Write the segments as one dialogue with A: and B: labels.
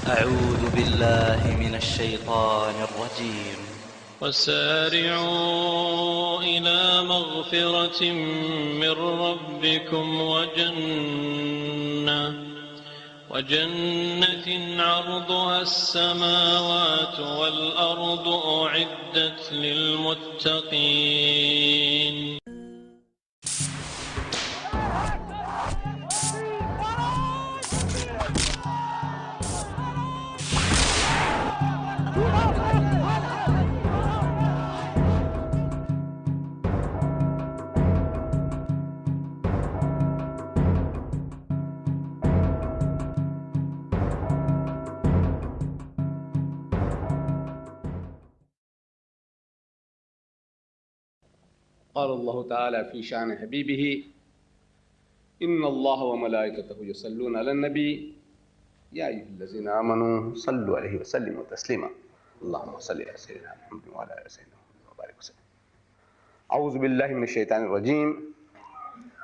A: أعوذ بالله من الشيطان الرجيم.
B: وسارعوا إلى مغفرة من ربكم وجنة عرضها السماوات والأرض أعدت للمتقين.
C: قال الله تعالى في شأن حبيبه إن الله وملائكته يصلون على النبي يا أيها الذين آمنوا صلوا عليه وسلموا تسليما اللهم صل على سيدنا محمد وعلى آل سيدنا محمد وبارك وسلم. أعوذ بالله من الشيطان الرجيم.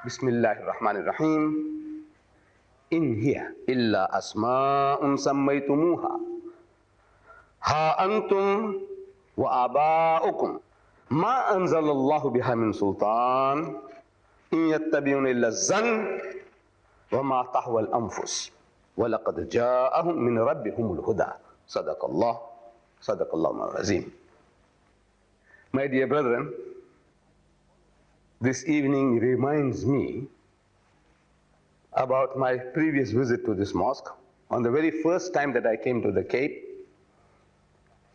C: بسم الله الرحمن الرحيم. إن هي إلا أسماء سميتموها ها أنتم وآباؤكم ما أنزل الله بها من سلطان إن يتبعون إلا الظن وما تهوى الأنفس ولقد جاءهم من ربهم الهدى. صدق الله العظيم. My dear brethren, this evening reminds me about my previous visit to this mosque. On the very first time that I came to the Cape,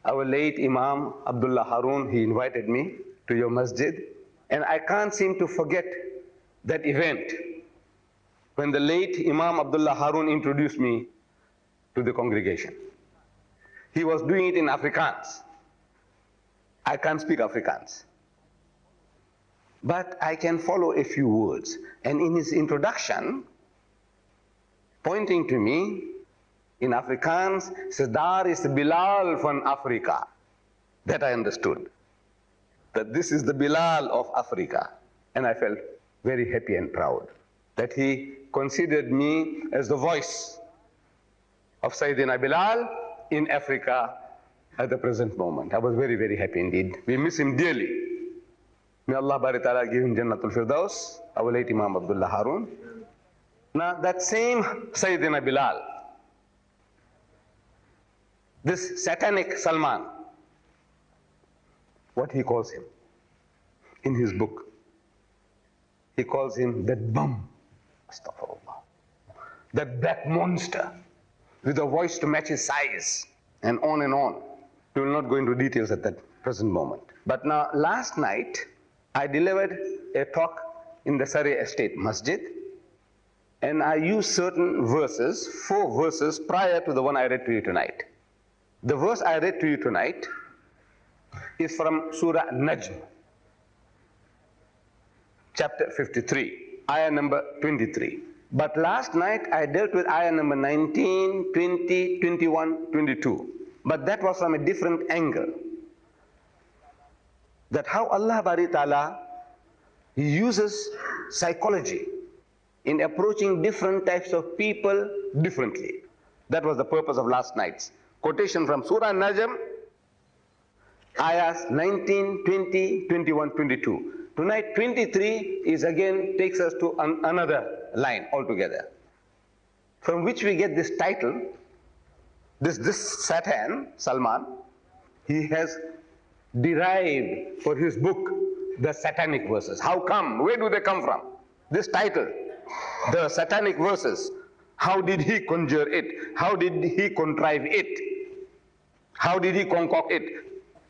C: our late Imam Abdullah Harun, he invited me to your masjid, and I can't seem to forget that event when the late Imam Abdullah Harun introduced me to the congregation. He was doing it in Afrikaans. I can't speak Afrikaans, but I can follow a few words. And in his introduction, pointing to me in Afrikaans, says, "Daar is Bilal van Afrika." That I understood, that this is the Bilal of Africa. And I felt very happy and proud that he considered me as the voice of Sayyidina Bilal in Africa at the present moment. I was very, very happy indeed. We miss him dearly. May Allah Bari Ta'ala give him Jannatul Firdaus, our late Imam Abdullah Harun. Now that same Sayyidina Bilal, this satanic Salman, what he calls him in his book, he calls him that bum, astaghfirullah, that black monster with a voice to match his size, and on and on. We will not go into details at that present moment. But now, last night, I delivered a talk in the Surrey Estate Masjid, and I used certain verses, 4 verses prior to the one I read to you tonight. The verse I read to you tonight is from Surah Najm, chapter 53, ayah number 23. But last night I dealt with ayah number 19, 20, 21, 22. But that was from a different angle. That how Allah Bari Ta'ala uses psychology in approaching different types of people differently. That was the purpose of last night's quotation from Surah Najm, ayahs 19, 20, 21, 22. Tonight 23 is again takes us to another line altogether, from which we get this title. This Satan, Salman, he has derived for his book the satanic verses. How come? Where do they come from? This title, the satanic verses, how did he conjure it? How did he contrive it? How did he concoct it?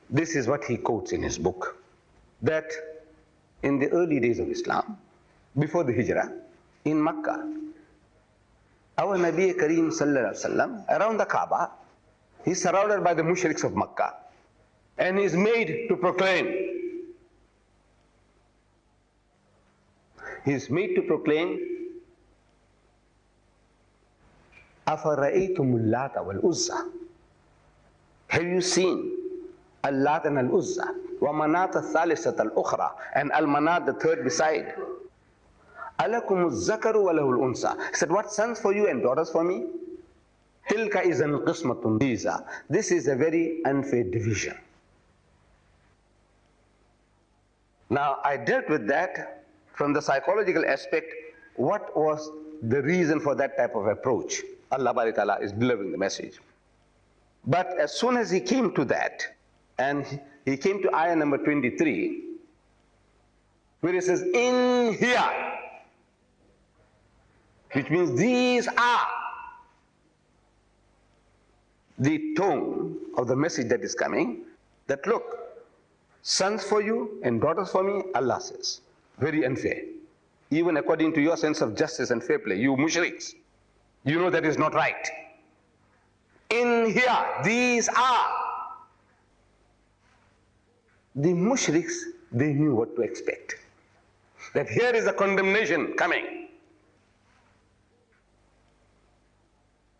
C: This is what he quotes in his book, that in the early days of Islam, before the Hijrah, in Makkah, our Nabi Kareem Sallallahu Alaihi Wasallam, around the Kaaba, he's surrounded by the mushriks of Makkah, and he's made to proclaim. He's made to proclaim, أَفَرَأَيْتُمُ اللَّاتَ وَالْعُزَّى. Have you seen Al-Lat and Al-Uzza, وَمَنَاةَ الثَّالِثَةَ الْأُخْرَى, and Al-Manat, the third beside? أَلَكُمُ الذَّكَرُ وَلَهُ الْأُنْثَى. He said, what sons for you and daughters for me? Tilka izan qismatun diza. This is a very unfair division. Now, I dealt with that from the psychological aspect. What was the reason for that type of approach? Allah Bari Ta'ala is delivering the message. But as soon as he came to that, and he came to ayah number 23, where he says, in here, which means these are the tone of the message that is coming, that look, sons for you and daughters for me, Allah says. Very unfair. Even according to your sense of justice and fair play, you mushriks, you know that is not right. In here, these are. The mushriks, they knew what to expect. That here is a condemnation coming.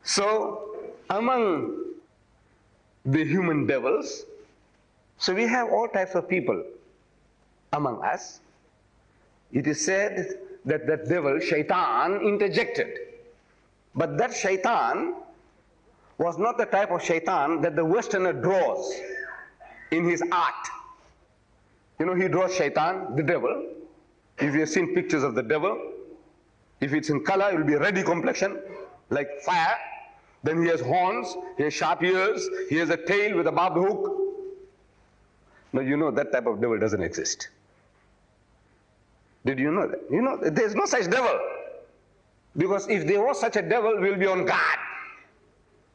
C: So, among the human devils, so we have all types of people among us. It is said that that devil, shaitan, interjected. But that shaitan was not the type of shaitan that the Westerner draws in his art. You know, he draws shaitan, the devil. If you have seen pictures of the devil, if it's in color, it will be a reddy complexion, like fire. Then he has horns, he has sharp ears, he has a tail with a barbed hook. Now you know that type of devil doesn't exist. Did you know that? You know, there's no such devil. Because if there was such a devil, we'll be on guard.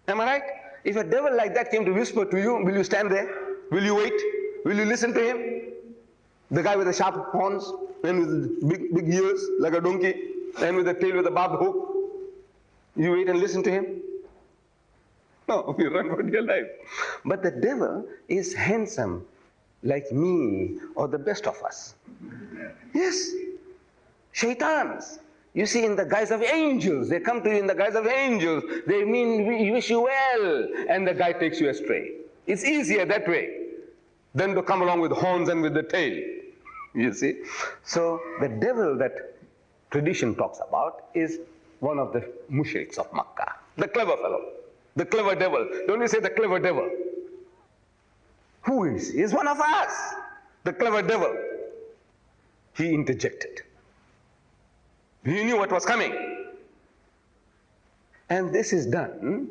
C: Am I right? If a devil like that came to whisper to you, will you stand there? Will you wait? Will you listen to him? The guy with the sharp horns and with big ears like a donkey and with a tail with a barbed hook. You wait and listen to him? No, you run for your life. But the devil is handsome like me or the best of us. Yes. Shaitans. You see, in the guise of angels. They come to you in the guise of angels. They mean, we wish you well. And the guy takes you astray. It's easier that way than to come along with horns and with the tail. You see? So the devil that tradition talks about is one of the mushriks of Makkah. The clever fellow. The clever devil. Don't you say the clever devil? Who is he? He's one of us. The clever devil. He interjected. He knew what was coming. And this is done,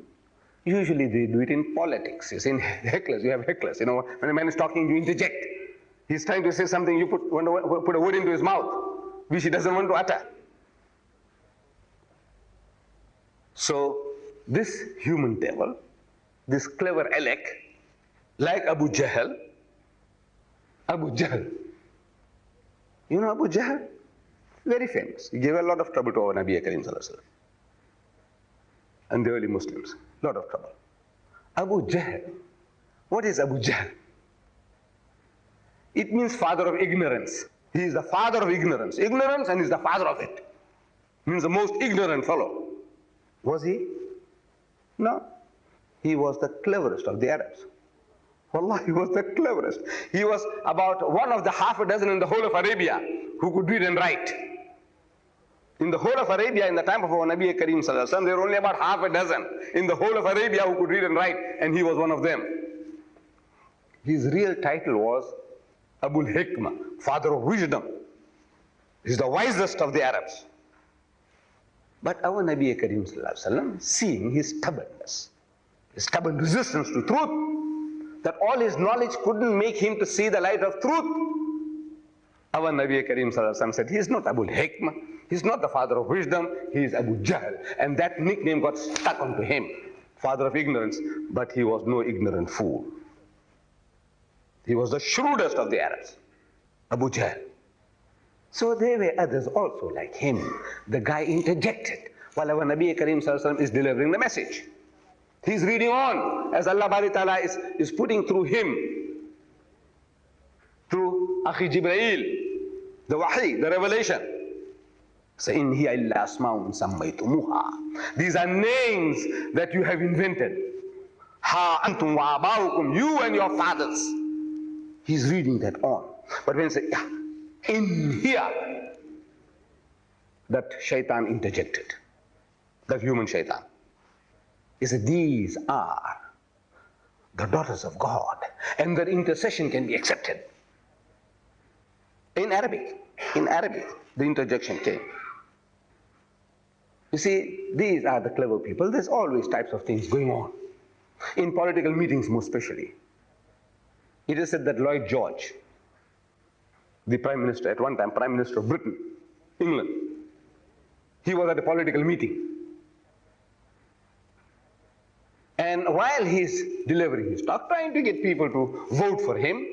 C: usually they do it in politics. You see, in hecklers, you have hecklers. You know, when a man is talking, you interject. He's trying to say something, you put a word into his mouth, which he doesn't want to utter. So, this human devil, this clever Alec, like Abu Jahl, you know Abu Jahl? Very famous. He gave a lot of trouble to our Nabi Karim Sallallahu Alaihi Wasallam and the early Muslims. A lot of trouble. Abu Jahl. What is Abu Jahl? It means father of ignorance. He is the father of ignorance. Ignorance, and he is the father of it. Means the most ignorant fellow. Was he? No. He was the cleverest of the Arabs. Wallah, he was the cleverest. He was about one of the half a dozen in the whole of Arabia who could read and write. In the whole of Arabia, in the time of our Nabi Karim Sallallahu Alaihi Wasallam, there were only about half a dozen in the whole of Arabia who could read and write, and he was one of them. His real title was Abul Hikmah, father of wisdom. He's the wisest of the Arabs. But our Nabi Karim Sallallahu Alaihi Wasallam, seeing his stubbornness, his stubborn resistance to truth, that all his knowledge couldn't make him to see the light of truth, our Nabi Karim Sallallahu Alaihi Wasallam said, he is not Abul Hikmah, he is not the father of wisdom, he is Abu Jahl. And that nickname got stuck onto him, father of ignorance. But he was no ignorant fool. He was the shrewdest of the Arabs, Abu Jahl. So there were others also like him. The guy interjected while our Nabi Karim Sallallahu Alaihi Wasallam is delivering the message. He's reading on as Allah Bari Ta'ala is putting through him, through Akhi Jibreel, the wahi, the revelation. So in hiya illa asma'un sammaytumuha. These are names that you have invented. Ha antum wa abaukum, you and your fathers. He's reading that on. But when he said, yeah, in here, that shaitan interjected. That human shaitan. He said, these are the daughters of God, and their intercession can be accepted. In Arabic, the interjection came. You see, these are the clever people. There's always types of things going on. In political meetings, most especially. It is said that Lloyd George, the Prime Minister, at one time Prime Minister of Britain, England, he was at a political meeting. And while he's delivering his talk, trying to get people to vote for him,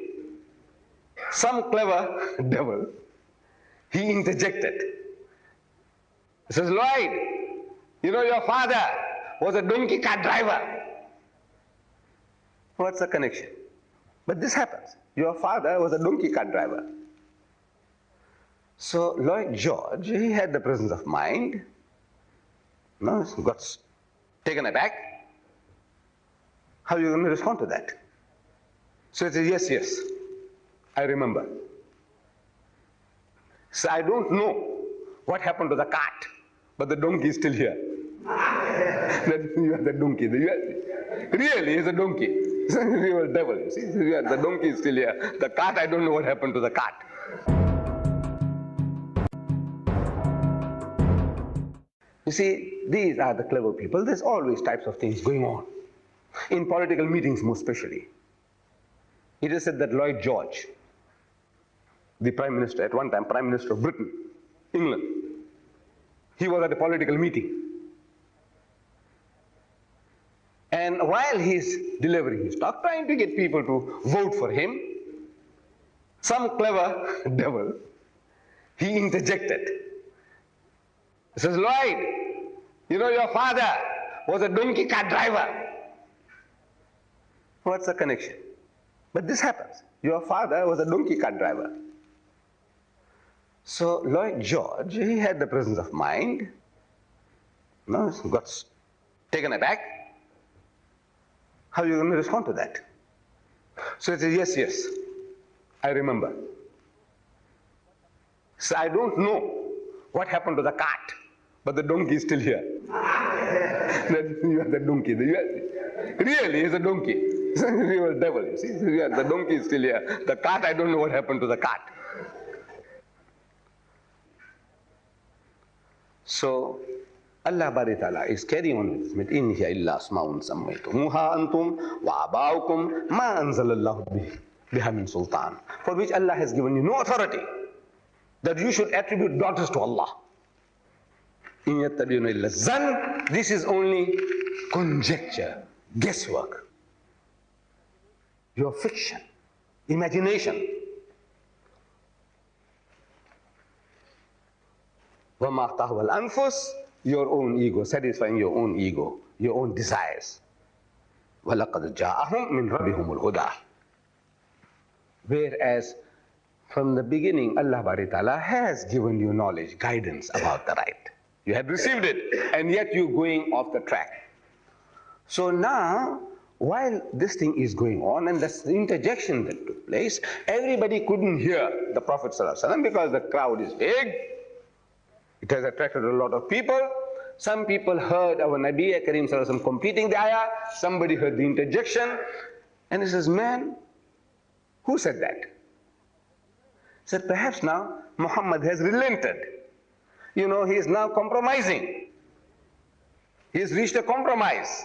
C: some clever devil, he interjected. He says, Lloyd, you know your father was a donkey cart driver. What's the connection? But this happens. Your father was a donkey cart driver. So Lloyd George, he had the presence of mind, got taken aback. How are you going to respond to that? So he said, yes, I remember. So I don't know what happened to the cart, but the donkey is still here. You are the donkey. Really, he's a donkey. He's a real devil. You see, the donkey is still here. The cart, I don't know what happened to the cart. You see, these are the clever people. There's always types of things going on. In political meetings, most especially. It is said that Lloyd George, the Prime Minister, at one time Prime Minister of Britain, England, he was at a political meeting. And while he's delivering his talk, trying to get people to vote for him, some clever devil, he interjected. He says, Lloyd, you know your father was a donkey cart driver. What's the connection? But this happens. Your father was a donkey cart driver. So Lloyd George, he had the presence of mind, got taken aback. How are you going to respond to that? So he said, yes, I remember. So I don't know what happened to the cart, but the donkey is still here. You are the donkey. Really, he's a donkey. He's a real devil. You see, the donkey is still here. The cart, I don't know what happened to the cart. So Allah Bari Ta'ala is carrying on with it. In hiya illa asma'un sammaytumuha antum wa aba'ukum ma anzalallahu biha min sultan. For which Allah has given you no authority that you should attribute daughters to Allah. In yattabi'una illa zan, this is only conjecture, guesswork. Your fiction, imagination. وَمَا تَهْوَى الْأَنفُسِ, your own ego, satisfying your own ego, your own desires. وَلَقَدْ جَاءَهُمْ مِنْ رَبِّهُمُ الْهُدَى. Whereas from the beginning, Allah Bari Ta'ala has given you knowledge, guidance about the right. You have received it, and yet you're going off the track. So now, while this thing is going on, and that's the interjection that took place, everybody couldn't hear the Prophet ﷺ because the crowd is big. It has attracted a lot of people. Some people heard our Nabi Kareem ﷺ completing the ayah. Somebody heard the interjection. And he says, man, who said that? He said, perhaps now Muhammad has relented. You know, he is now compromising. He has reached a compromise.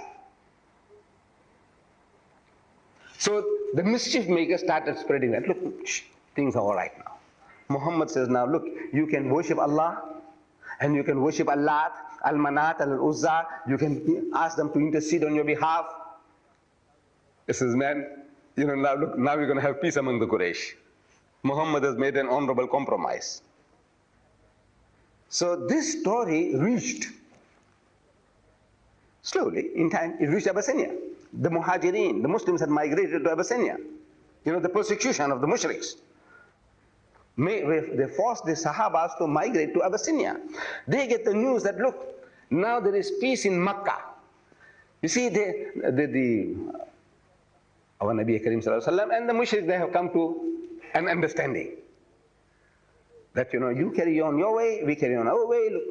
C: So the mischief maker started spreading that. Look, things are all right now. Muhammad says now, look, you can worship Allah, and you can worship Allah, Al-Manat, Al-Uzza. You can ask them to intercede on your behalf. He says, man, you know, now look, now we're going to have peace among the Quraysh. Muhammad has made an honorable compromise. So this story reached, slowly, in time, it reached Abyssinia. The Muhajirin, the Muslims had migrated to Abyssinia. You know, the persecution of the mushriks. They forced the Sahabas to migrate to Abyssinia. They get the news that, look, now there is peace in Makkah. You see, our Nabi Kareem ﷺ and the mushriks, they have come to an understanding. That, you know, you carry on your way, we carry on our way, look,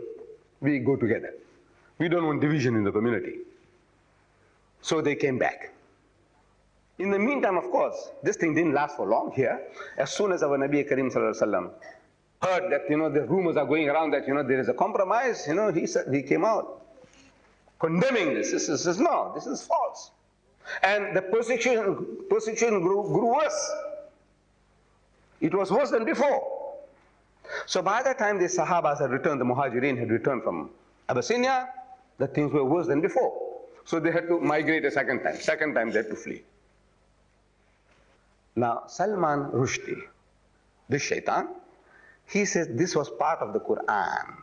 C: we go together. We don't want division in the community. So they came back. In the meantime, of course, this thing didn't last for long here. As soon as our Nabi Karim Sallallahu Alaihi Wasallam heard that, the rumors are going around that, there is a compromise, he came out condemning this. This is false. And the persecution grew worse. It was worse than before. So by the time the Sahabas had returned, the Muhajirin had returned from Abyssinia, the things were worse than before. So they had to migrate a second time. Second time they had to flee. Now Salman Rushdie, this shaitan, he says this was part of the Quran.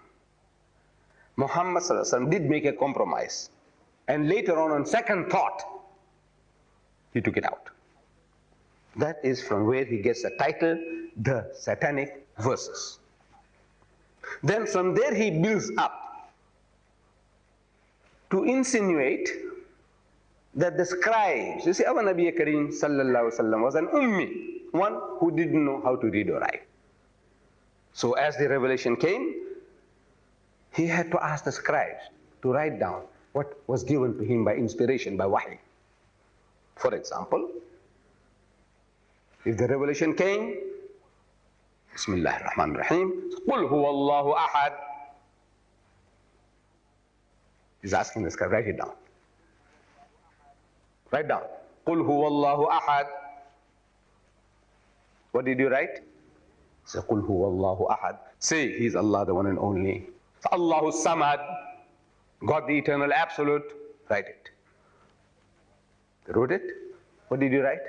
C: Muhammad Sallallahu Alaihi Wasallam did make a compromise. And later on second thought, he took it out. That is from where he gets the title, The Satanic Verses. Then from there he builds up to insinuate that the scribes, you see, our Nabi Karim Sallallahu Alaihi Wasallam was an ummi, one who didn't know how to read or write. So as the revelation came, he had to ask the scribes to write down what was given to him by inspiration, by wahy. For example, if the revelation came, Bismillah ar-Rahman ar-Rahim, Qul huwa Allahu ahad. He's asking the scribe, write it down. Write down. Qul huwa Allahu ahad. What did you write? Say, Qul huwa Allahu ahad. Say, He is Allah, the one and only. Allahu samad, God the eternal absolute. Write it. They wrote it. What did you write?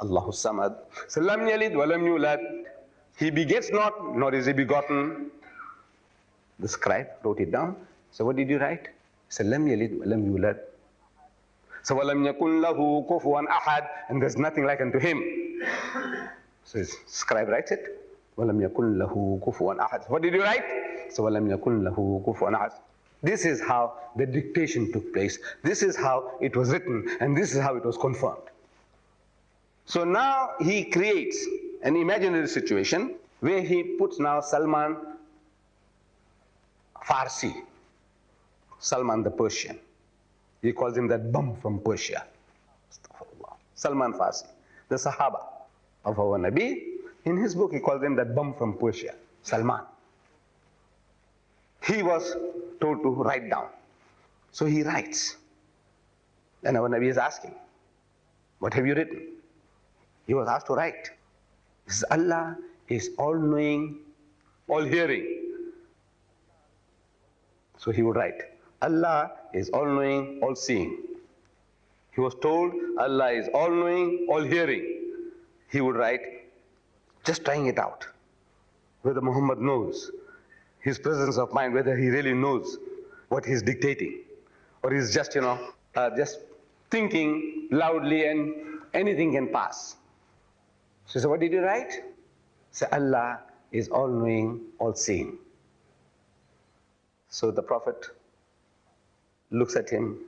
C: Allahu samad. So, lam yalid wa lam yulad. He begets not, nor is he begotten. The scribe wrote it down. So what did you write? So, lam yalid wa lam yulad. So, wa lam yakun lahu kufuwan ahad. And there's nothing like unto him. So his scribe writes it. وَلَمْ يَكُنْ لَهُ كُفُوًا أَحَدٌ. What did you write? So وَلَمْ يَكُنْ لَهُ كُفُوًا أَحَدٌ. This is how the dictation took place. This is how it was written, and this is how it was confirmed. So now he creates an imaginary situation where he puts now Salman Farsi, Salman the Persian. He calls him that bum from Persia. Salman Farsi, the Sahaba of our Nabi. In his book, he calls him that bum from Persia, Salman. He was told to write down. So he writes. And our Nabi is asking, what have you written? He was asked to write. He says, Allah is all-knowing, all-hearing. So he would write, Allah is all-knowing, all-seeing. He was told, Allah is all-knowing, all-hearing. He would write, just trying it out, whether Muhammad knows his presence of mind, whether he really knows what he's dictating, or he's just, just thinking loudly and anything can pass. So what did you write? Say, Allah is all-knowing, all-seeing. So the Prophet looks at him,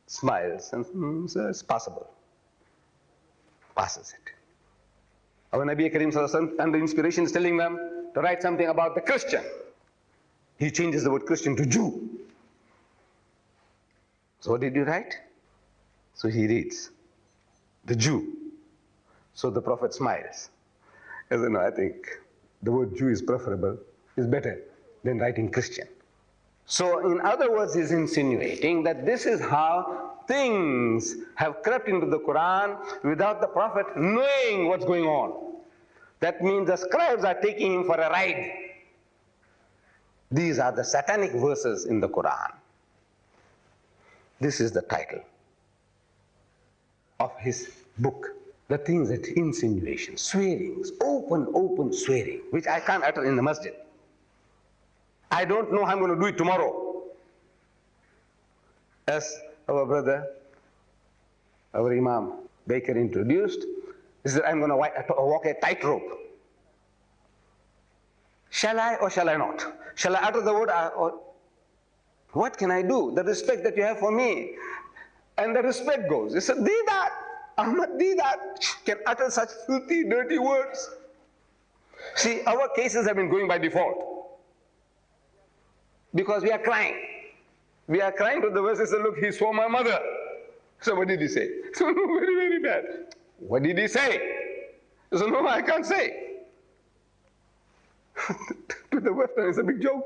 C: smiles, and says, it's possible. Passes it. Our Nabi Karim Sallallahu Alaihi Wasallam, under inspiration, is telling them to write something about the Christian. He changes the word Christian to Jew. So what did you write? So he reads, the Jew. So the Prophet smiles. As you know, I think the word Jew is preferable, is better than writing Christian. So in other words, he's insinuating that this is how things have crept into the Quran without the Prophet knowing what's going on. That means the scribes are taking him for a ride. These are the satanic verses in the Quran. This is the title of his book. The things that insinuations, swearings, open swearing, which I can't utter in the masjid. I don't know how I'm going to do it tomorrow. As our brother, our Imam Baker introduced, he said, I'm going to walk a tightrope. Shall I or shall I not? Shall I utter the word or what can I do? The respect that you have for me. And the respect goes. He said, deedat, Ahmed deedat, can utter such filthy, dirty words. See, our cases have been going by default. Because we are crying. We are crying to the verses, look, he swore my mother. So what did he say? So no, very, very bad. What did he say? So no, I can't say. To the Western, it's a big joke.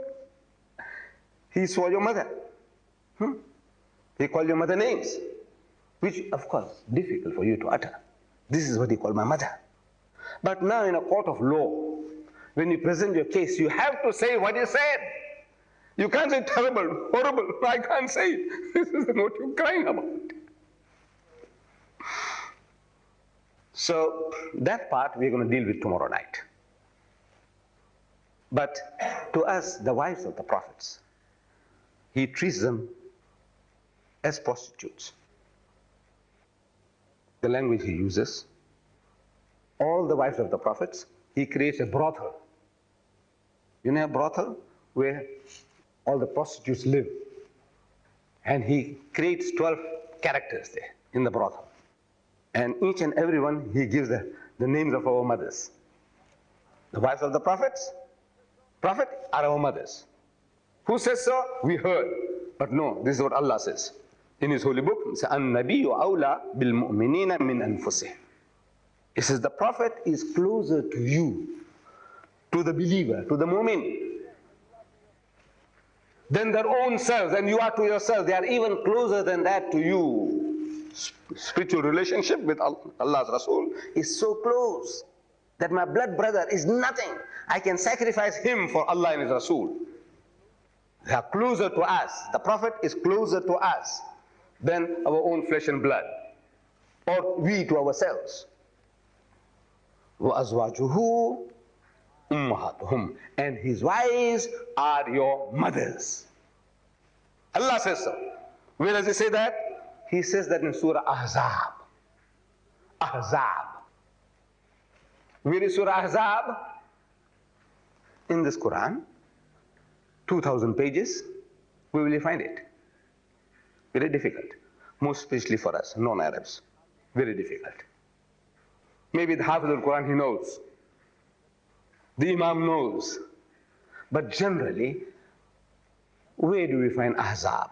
C: He swore your mother. He called your mother names, which of course difficult for you to utter. This is what he called my mother. But now in a court of law, when you present your case, you have to say what he said. You can't say terrible, horrible. I can't say it. This is what you're crying about. So that part we're going to deal with tomorrow night. But to us, the wives of the prophets, he treats them as prostitutes. The language he uses, all the wives of the prophets, he creates a brothel. You know a brothel? Where all the prostitutes live. And he creates 12 characters there in the brothel. And each and every one, he gives the names of our mothers. The wives of the prophets, prophet are our mothers. Who says so? We heard. But no, this is what Allah says in His holy book. An-nabiyyu awla bil mu'minina min anfusihim. It says the prophet is closer to you, to the believer, to the mu'min, than their own selves, and you are to yourself. They are even closer than that to you. Spiritual relationship with Allah's Rasul is so close that my blood brother is nothing. I can sacrifice him for Allah and His Rasul. They are closer to us. The Prophet is closer to us than our own flesh and blood, or we to ourselves. وَأَزْوَاجُهُ أُمَّهَاتُهُمْ, and his wives are your mothers. Allah says so. Where does he say that? He says that in Surah Ahzab. Ahzab. Where is Surah Ahzab? In this Quran, 2,000 pages. Where will you find it? Very difficult. Most especially for us, non-Arabs. Very difficult. Maybe the Hafiz al-Quran he knows. The Imam knows. But generally, where do we find Ahzab?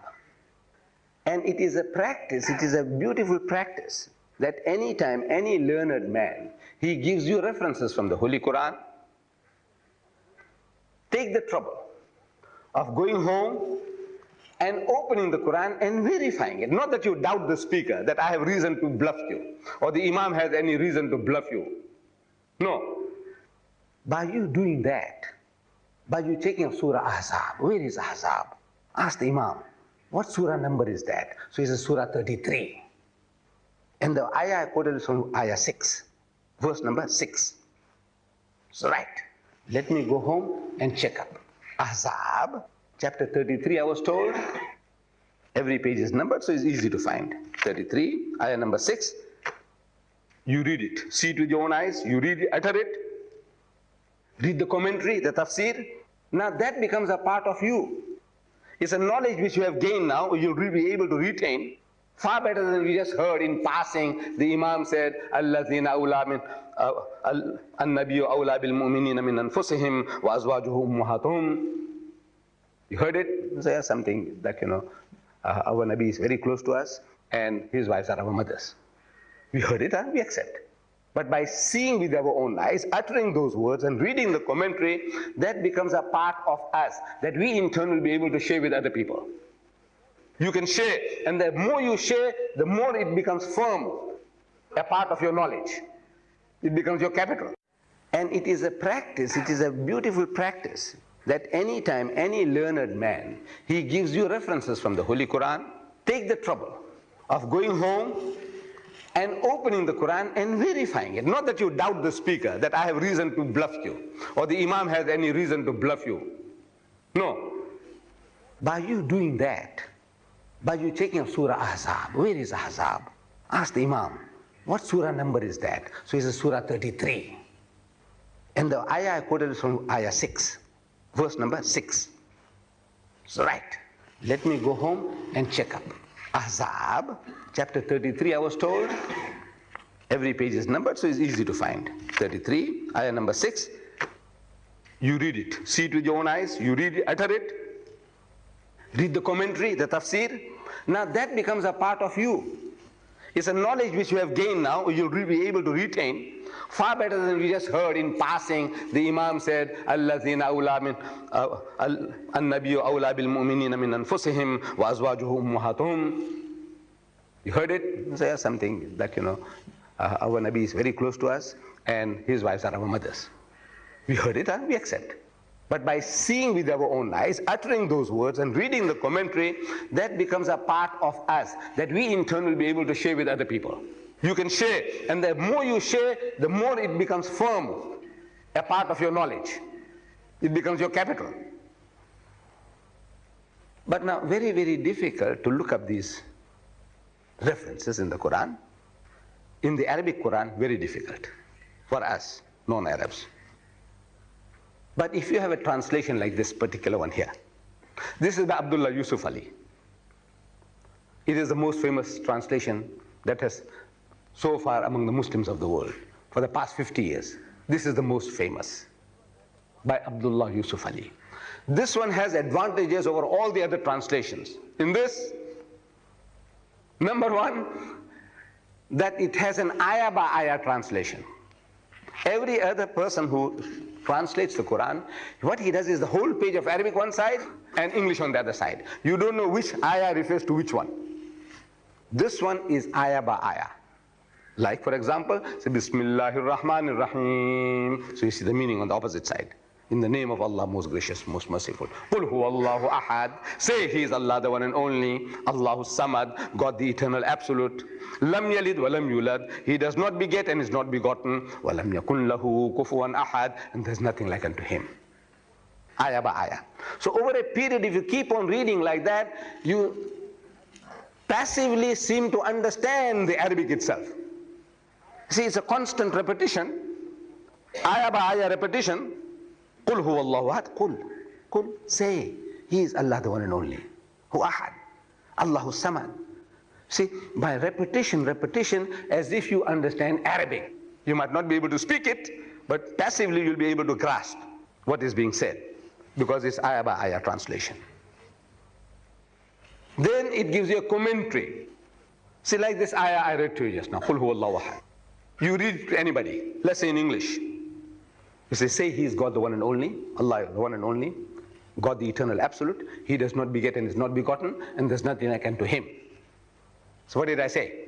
C: And it is a practice, it is a beautiful practice, that anytime any learned man, he gives you references from the Holy Quran, take the trouble of going home and opening the Quran and verifying it. Not that you doubt the speaker, that I have reason to bluff you, or the Imam has any reason to bluff you. No. By you doing that, by you taking up Surah Ahzab, where is Ahzab? Ask the Imam, what surah number is that? So he says Surah 33. And the ayah I quoted is from ayah 6, verse number 6. So right, let me go home and check up. Ahzab, chapter 33, I was told. Every page is numbered, so it's easy to find. 33, ayah number 6. You read it. See it with your own eyes. You read it, utter it. Read the commentary, the tafsir. Now that becomes a part of you. It's a knowledge which you have gained now, you'll be able to retain far better than we just heard in passing. The Imam said, "Allazina awla min an-nabiyyu awla bil mu'minina min anfusihim wa azwajuhum ummahatuhum." You heard it? So something that our Nabi is very close to us, and his wives are our mothers. We heard it, we accept. But by seeing with our own eyes, uttering those words and reading the commentary, that becomes a part of us that we in turn will be able to share with other people. You can share, and the more you share, the more it becomes firm, a part of your knowledge. It becomes your capital. And it is a practice, it is a beautiful practice, that anytime any learned man, he gives you references from the Holy Quran, take the trouble of going home and opening the Quran and verifying it. Not that you doubt the speaker, that I have reason to bluff you, or the Imam has any reason to bluff you. No. By you doing that, by you taking up Surah Ahzab, where is Ahzab? Ask the Imam, what surah number is that? So he says Surah 33. And the ayah I quoted is from ayah 6, verse number 6. So right, let me go home and check up. Ahzab, chapter 33, I was told. Every page is numbered, so it's easy to find. 33, ayah number 6. You read it. See it with your own eyes. You read it, utter it. Read the commentary, the tafsir. Now that becomes a part of you. It's a knowledge which you have gained now, you'll be able to retain far better than we just heard in passing. The Imam said, "Allazina awla min an-nabiyyu awla bil mu'minina min anfusihim wa azwajuhum ummahatuhum." You heard it? Say something that, our Nabi is very close to us and his wives are our mothers. We heard it and we accept. But by seeing with our own eyes, uttering those words and reading the commentary, that becomes a part of us that we in turn will be able to share with other people. You can share, and the more you share, the more it becomes firm, a part of your knowledge. It becomes your capital. But now, very, very difficult to look up these references in the Quran. In the Arabic Quran, very difficult for us, non-Arabs. But if you have a translation like this particular one here, this is by Abdullah Yusuf Ali. It is the most famous translation that has so far among the Muslims of the world for the past 50 years. This is the most famous, by Abdullah Yusuf Ali. This one has advantages over all the other translations. In this, number one, that it has an ayah by ayah translation. Every other person who translates the Quran, what he does is the whole page of Arabic one side and English on the other side. You don't know which ayah refers to which one. This one is ayah by ayah. Like, for example, say Bismillahir Rahmanir Rahim. So you see the meaning on the opposite side. In the name of Allah, most gracious, most merciful. Qul huwallahu ahad. Say He is Allah, the one and only. Allahu samad, God the eternal absolute. Lam yalid wa lam yulad. He does not beget and is not begotten. Wa lam yakun lahu kufuwan ahad. And there's nothing like unto Him. Ayah by ayah. So over a period, if you keep on reading like that, you passively seem to understand the Arabic itself. See, it's a constant repetition. Ayah by ayah repetition. Qul huwallahu ahad. Qul. Say, He is Allah, the one and only. Hu ahad. Allahu samad. See, by repetition, as if you understand Arabic. You might not be able to speak it, but passively you'll be able to grasp what is being said, because it's ayah by ayah translation. Then it gives you a commentary. See, like this ayah I read to you just now. Qul huwallahu ahad. You read it to anybody, let's say in English. You say He is God the one and only, Allah the one and only, God the eternal absolute. He does not beget and is not begotten, and there's nothing like unto Him. So what did I say?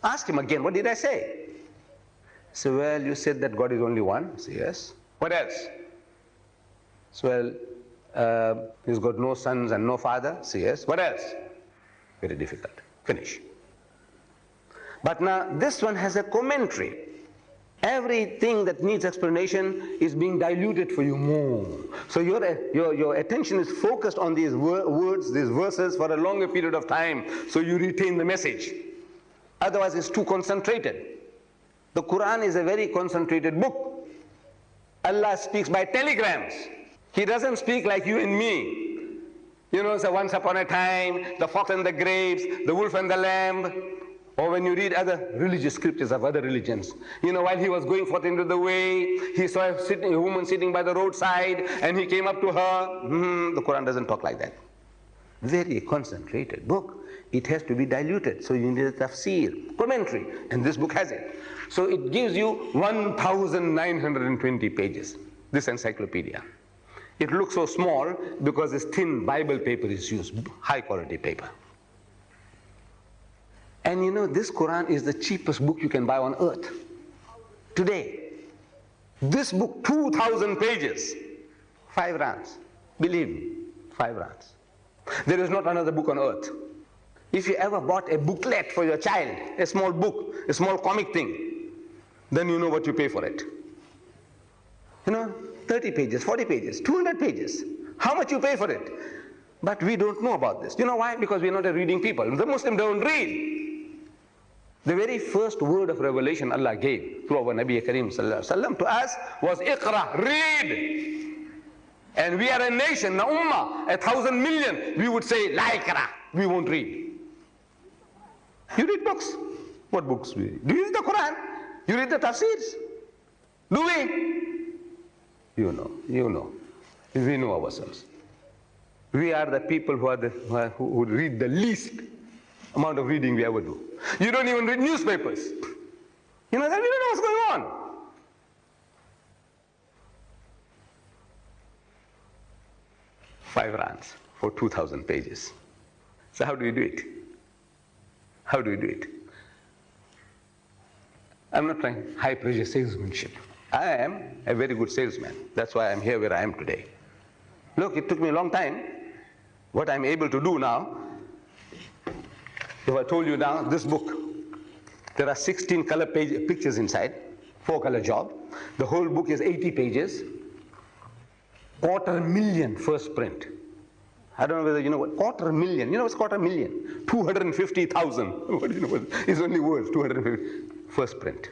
C: Ask him again, what did I say? So, well, you said that God is only one. Say, yes. What else? So, well, He's got no sons and no father. Say, yes. What else? Very difficult. Finish. But now this one has a commentary. Everything that needs explanation is being diluted for you more. So your attention is focused on these words, these verses for a longer period of time, so you retain the message. Otherwise it's too concentrated. The Quran is a very concentrated book. Allah speaks by telegrams. He doesn't speak like you and me. So once upon a time, the fox and the grapes, the wolf and the lamb. Or when you read other religious scriptures of other religions, while he was going forth into the way, he saw a woman sitting by the roadside and he came up to her. The Quran doesn't talk like that. Very concentrated book. It has to be diluted. So you need a tafsir, commentary, and this book has it. So it gives you 1,920 pages, this encyclopedia. It looks so small because this thin Bible paper is used, high quality paper. And this Quran is the cheapest book you can buy on earth today. This book, 2,000 pages, 5 rands. Believe me, 5 rands. There is not another book on earth. If you ever bought a booklet for your child, a small book, a small comic thing, then you know what you pay for it. 30 pages, 40 pages, 200 pages. How much you pay for it? But we don't know about this. You know why? Because we're not a reading people. The Muslims don't read. The very first word of revelation Allah gave to our Nabi Kareem Sallallahu Alaihi Wasallam to us was Iqra, read. And we are a nation, the ummah, 1,000 million. We would say, La Iqra, we won't read. You read books. What books we read? Do you read the Quran? You read the tafsirs? Do we? You know. We know ourselves. We are the people who read the least amount of reading we ever do. You don't even read newspapers. You know that we don't know what's going on. £5 for 2,000 pages. So how do you do it? How do you do it? I'm not trying high pressure salesmanship. I am a very good salesman. That's why I'm here where I am today. Look, it took me a long time. What I'm able to do now, if I told you now, this book, there are 16 color pictures inside, 4-color job. The whole book is 80 pages. 250,000 first print. I don't know whether you know what, 250,000. You know what's 250,000? 250,000. What do you know what? It's only words, 250. First print.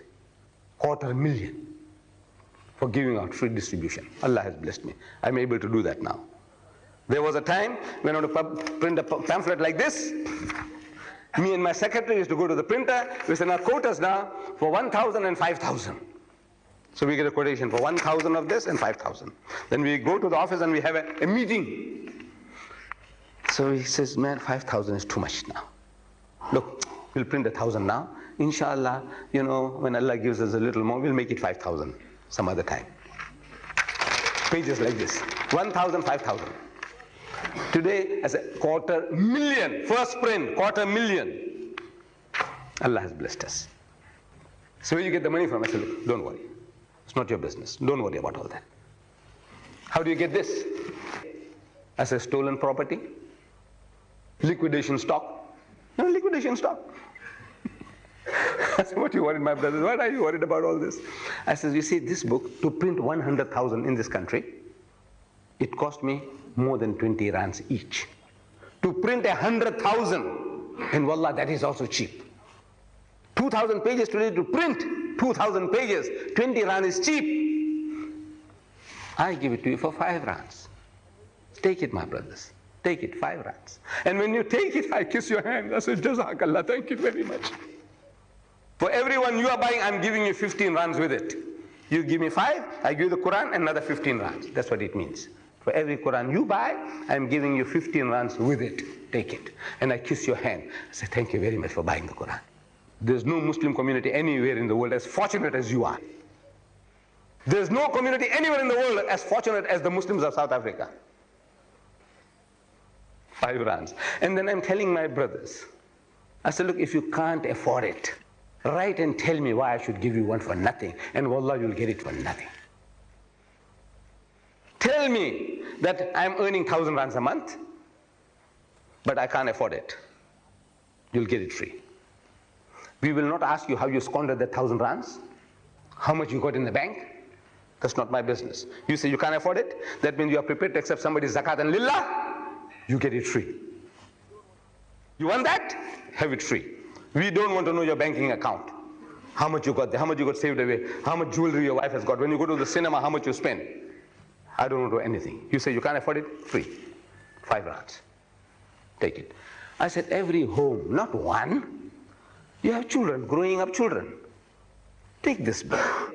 C: 250,000 for giving out free distribution. Allah has blessed me. I'm able to do that now. There was a time when I want to print a pamphlet like this. Me and my secretary used to go to the printer. We said, now quote us now for 1,000 and 5,000. So we get a quotation for 1,000 of this and 5,000. Then we go to the office and we have a meeting. So he says, man, 5,000 is too much now. Look, we'll print 1,000 now. Inshallah, you know, when Allah gives us a little more, we'll make it 5,000 some other time. Pages like this, 1,000, 5,000. Today, as a 250,000, first print, 250,000. Allah has blessed us. So where you get the money from? I said, look, don't worry. It's not your business. Don't worry about all that. How do you get this? I said, stolen property, liquidation stock. No, liquidation stock. I said, what are you worried, my brothers? Why are you worried about all this? I said, you see, this book, to print 100,000 in this country, it cost me more than 20 rands each. To print 100,000, and wallah, that is also cheap. 2,000 pages today to print 2,000 pages, 20 rand is cheap. I give it to you for 5 rands. Take it, my brothers. Take it, 5 rands. And when you take it, I kiss your hand. I said, Jazakallah, thank you very much. For everyone you are buying, I'm giving you 15 rands with it. You give me 5, I give you the Quran, another 15 rands. That's what it means. For every Quran you buy, I'm giving you 15 rands with it. Take it. And I kiss your hand. I say, thank you very much for buying the Quran. There's no Muslim community anywhere in the world as fortunate as you are. There's no community anywhere in the world as fortunate as the Muslims of South Africa. 5 rands. And then I'm telling my brothers, I said, look, if you can't afford it, write and tell me why I should give you one for nothing. And wallah, you'll get it for nothing. Tell me that I'm earning 1,000 rands a month, but I can't afford it. You'll get it free. We will not ask you how you squandered that 1,000 rands, how much you got in the bank. That's not my business. You say you can't afford it, that means you are prepared to accept somebody's zakat and lillah, you get it free. You want that? Have it free. We don't want to know your banking account. How much you got there, how much you got saved away, how much jewelry your wife has got. When you go to the cinema, how much you spend. I don't want to know anything. You say you can't afford it? Free. 5 rands. Take it. I said, every home, not one. You have children, growing up children. Take this book.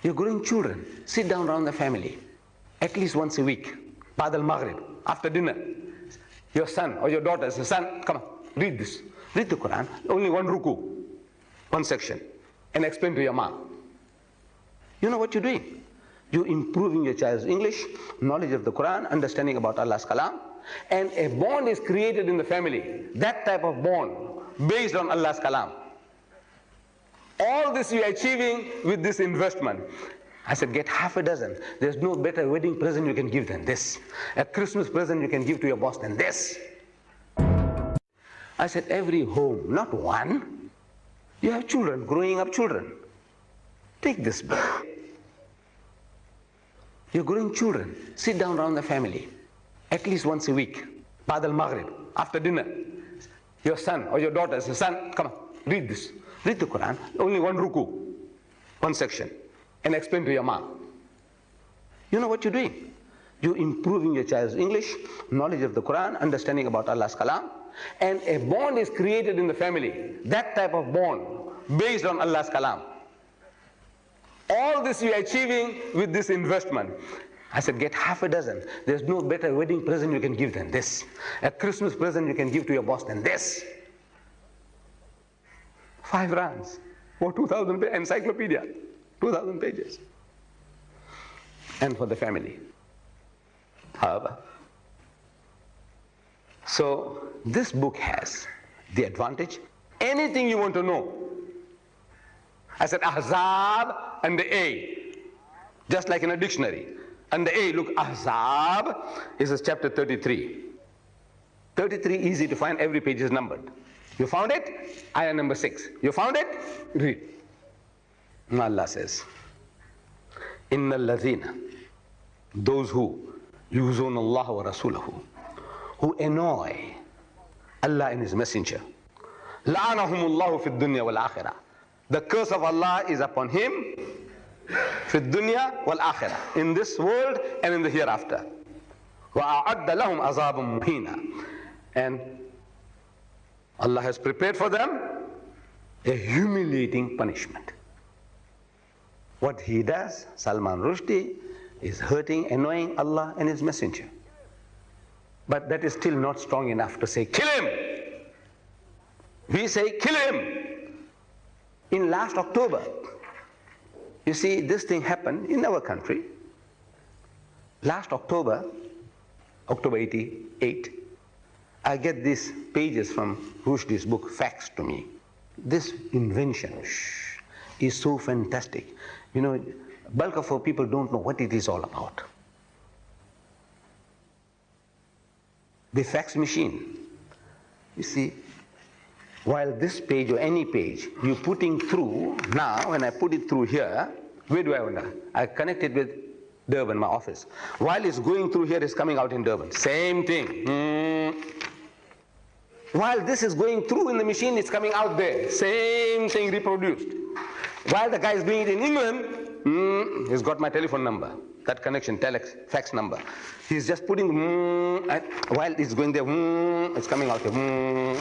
C: You're growing children. Sit down around the family. At least once a week. Ba'd al-Maghrib. After dinner. Your son or your daughter says, son, come on, read this. Read the Quran. Only one ruku. One section. And explain to your mom. You know what you're doing? You're improving your child's English, knowledge of the Quran, understanding about Allah's kalam. And a bond is created in the family. That type of bond based on Allah's kalam. All this we are achieving with this investment. I said, get half a dozen. There's no better wedding present you can give than this. A Christmas present you can give to your boss than this. I said, every home, not one. You have children, growing up children. Take this book. You're growing children. Sit down around the family. At least once a week. Ba'd al-Maghrib. After dinner. Your son or your daughter says, son, come on, read this. Read the Quran. Only one ruku. One section. And explain to your mom. You know what you're doing? You're improving your child's English, knowledge of the Quran, understanding about Allah's kalam. And a bond is created in the family. That type of bond based on Allah's kalam. All this we are achieving with this investment. I said, get half a dozen. There's no better wedding present you can give than this. A Christmas present you can give to your boss than this. 5 rands for 2,000 encyclopedia, 2,000 pages. And for the family. However, so this book has the advantage, anything you want to know. I said Ahzab and the A, just like in a dictionary. And the A, look, Ahzab is chapter 33. 33, easy to find, every page is numbered. You found it? Ayah number 6. You found it? Read. And Allah says, Inna alladhina, those who yuzun Allah wa rasulahu, who annoy Allah and His Messenger, la'anahumullahu fi dunya wal akhirah. The curse of Allah is upon him, fi dunya wal akhirah, in this world and in the hereafter. Wa a'adda lahum azabun muhina. And Allah has prepared for them a humiliating punishment. What he does, Salman Rushdie, is hurting, annoying Allah and His Messenger. But that is still not strong enough to say, kill him. We say, kill him. In last October, you see, this thing happened in our country. Last October, October 88, I get these pages from Rushdie's book, Facts to me. This invention is so fantastic. You know, bulk of our people don't know what it is all about. The fax machine, you see, while this page or any page you're putting through, now when I put it through here, where do I wonder? I connect it with Durban, my office. While it's going through here, it's coming out in Durban. Same thing. While this is going through in the machine, it's coming out there. Same thing reproduced. While the guy is doing it in England, he's got my telephone number, that connection, telex, fax number. He's just putting, and while it's going there, it's coming out there.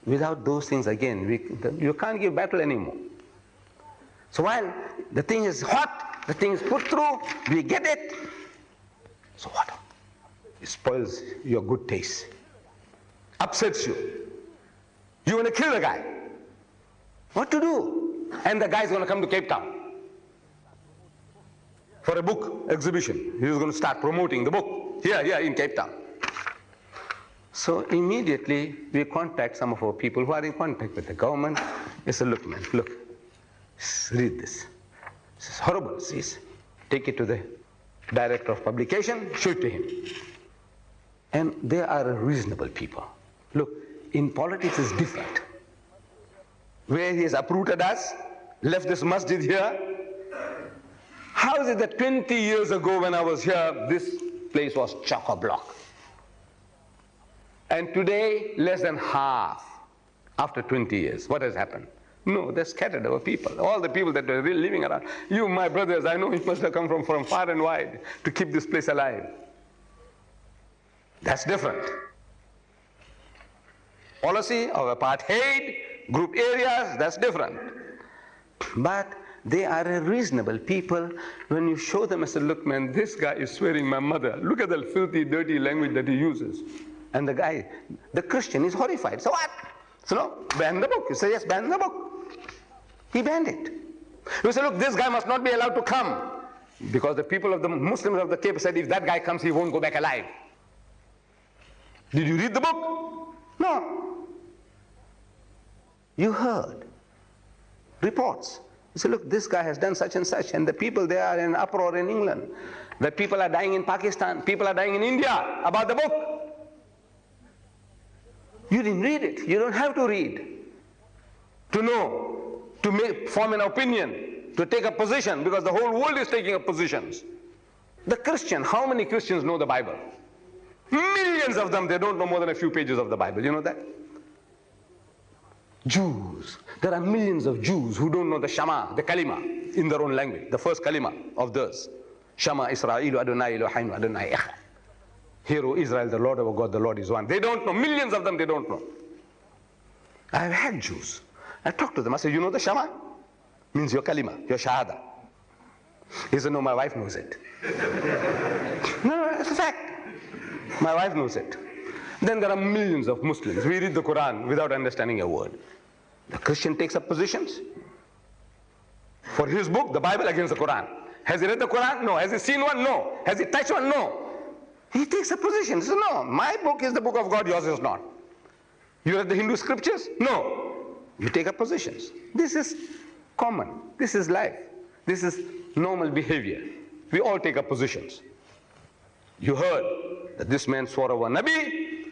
C: Without those things, again, you can't give battle anymore. So while the thing is hot, the thing is put through, we get it. So what? It spoils your good taste, upsets you. You want to kill the guy. What to do? And the guy is going to come to Cape Town for a book exhibition. He is going to start promoting the book here in Cape Town. So immediately we contact some of our people who are in contact with the government. They say, look man, look, read this. This is horrible, see? Take it to the director of publication, show it to him. And they are reasonable people. Look, in politics it's different. Where he has uprooted us, left this masjid here. How is it that 20 years ago when I was here, this place was chock-a-block? And today, less than half, after 20 years. What has happened? No, they're scattered over people. All the people that were really living around. You, my brothers, I know you must have come from far and wide to keep this place alive. That's different. Policy of apartheid, group areas, that's different. But they are a reasonable people. When you show them, I say, look man, this guy is swearing my mother. Look at the filthy, dirty language that he uses. And the guy, the Christian, is horrified. So what? So no, ban the book. You say, yes, ban the book. He banned it. You say, look, this guy must not be allowed to come. Because the people of the Muslims of the Cape said, if that guy comes, he won't go back alive. Did you read the book? No. You heard reports. You say, look, this guy has done such and such, and the people there are in uproar in England. The people are dying in Pakistan, people are dying in India about the book. You didn't read it. You don't have to read to know, to form an opinion, to take a position, because the whole world is taking up positions. The Christian, how many Christians know the Bible? Millions of them, they don't know more than a few pages of the Bible. You know that? Jews, there are millions of Jews who don't know the Shema, the Kalima, in their own language, the first Kalima of theirs. Shema Israelu Adonai Eloheinu Adonai Echad. Hear, O Israel, the Lord our God, the Lord is one. They don't know. Millions of them, they don't know. I've had Jews. I talked to them. I said, you know the Shema? Means your Kalima, your Shahada. He said, no, my wife knows it. No, it's a fact. My wife knows it. Then there are millions of Muslims. We read the Quran without understanding a word. The Christian takes up positions for his book, the Bible, against the Quran. Has he read the Quran? No. Has he seen one? No. Has he touched one? No. He takes a position. He says, no, my book is the book of God, yours is not. You read the Hindu scriptures? No. You take up positions. This is common. This is life. This is normal behavior. We all take up positions. You heard that this man swore over Nabi,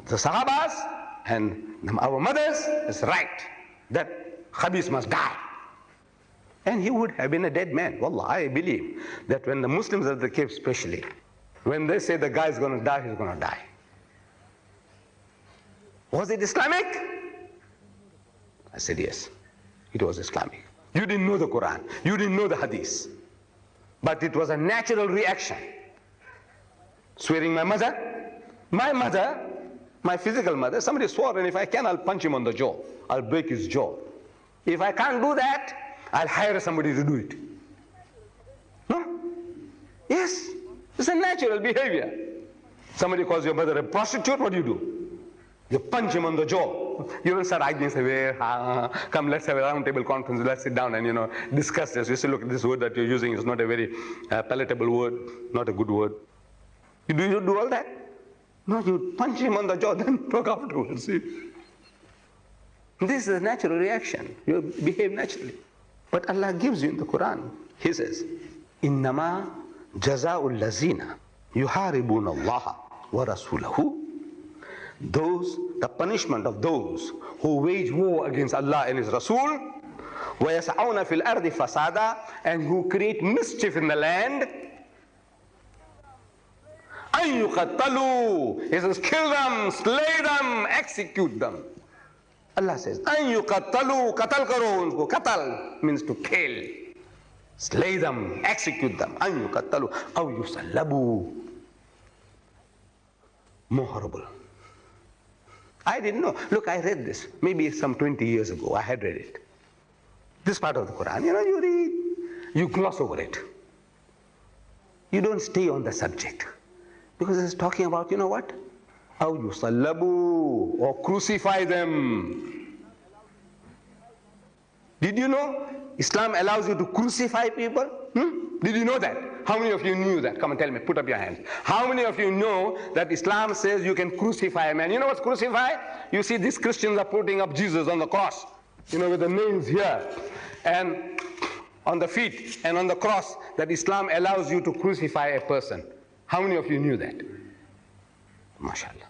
C: the Sahabas, and our mothers is right, that Khabis must die. And he would have been a dead man. Wallah, I believe that when the Muslims at the cave especially, when they say the guy is going to die, he's going to die. Was it Islamic? I said yes, it was Islamic. You didn't know the Quran, you didn't know the Hadith, but it was a natural reaction. Swearing my mother, my physical mother, somebody swore, and if I can, I'll punch him on the jaw. I'll break his jaw. If I can't do that, I'll hire somebody to do it. No? Yes, it's a natural behavior. Somebody calls your mother a prostitute, what do? You punch him on the jaw. You don't start arguing, say, come, let's have a round table conference, let's sit down and, discuss this. You say, look, this word that you're using is not a very palatable word, not a good word. You do all that? No, you punch him on the jaw, then talk afterwards. See? This is a natural reaction. You behave naturally. But Allah gives you in the Quran. He says, إِنَّمَا جَزَاءُ الَّذِينَ يُحَارِبُونَ اللَّهَ وَرَسُولَهُ. The punishment of those who wage war against Allah and His Rasul, وَيَسْعَوْنَ فِي الْأَرْضِ فَسَادًا, and who create mischief in the land, أَن يُقَتَّلُوا. He says, kill them, slay them, execute them. Allah says, أَن يُقَتَّلُوا, qatal karo unko. Qatal means to kill. Slay them, execute them. أَن يُقَتَّلُوا أَوْ يُسَلَّبُوا. More horrible. I didn't know. Look, I read this maybe some 20 years ago. I had read it. This part of the Quran, you read, you gloss over it. You don't stay on the subject. Because it's talking about, what? أَوْ يُصَلَّبُوا, or crucify them. Did you know Islam allows you to crucify people? Did you know that? How many of you knew that? Come and tell me, put up your hands. How many of you know that Islam says you can crucify a man? You know what's crucify? You see, these Christians are putting up Jesus on the cross, with the nails here, and on the feet, and on the cross, that Islam allows you to crucify a person. How many of you knew that? MashaAllah.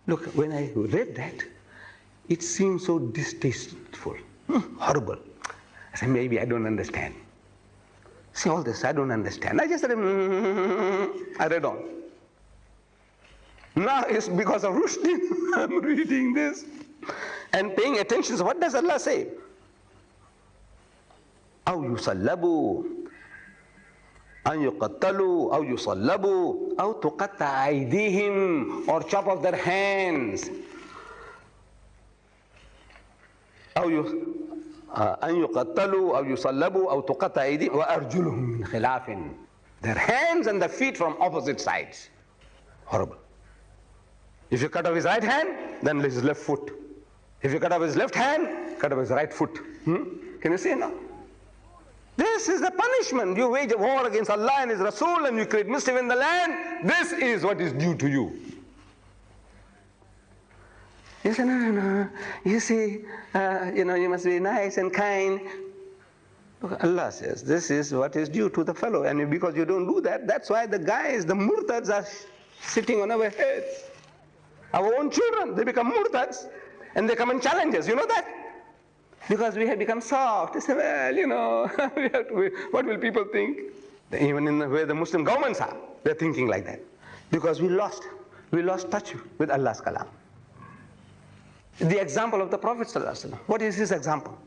C: Look, when I read that, it seemed so distasteful, horrible. I said, maybe I don't understand. See, all this, I don't understand. I just said, I read on. Now it's because of Rushdie, I'm reading this and paying attention. So what does Allah say? أَوْ يُصَلَّبُوا أَن يُقَتَّلُوا أَوْ يُصَلَّبُوا أَوْ تُقَطَّعَ أَيْدِيهِمْ, or chop off their hands. أن يقتلوا أو يصلبوا أو تقطع أيديهم وأرجلهم من خلاف. Their hands and their feet from opposite sides. Horrible. If you cut off his right hand, then his left foot. If you cut off his left hand, cut off his right foot. Can you see now? This is the punishment. You wage a war against Allah and His Rasul, and you create mischief in the land. This is what is due to you. You say, no. You see, you must be nice and kind. Look, Allah says, this is what is due to the fellow. And because you don't do that, that's why the guys, the murtads, are sitting on our heads. Our own children, they become murtads, and they come and challenge us. You know that? Because we have become soft. They say, well, we have to, what will people think? Even in the way the Muslim governments are, they're thinking like that. Because we lost touch with Allah's kalam. The example of the Prophet ﷺ. What is his example?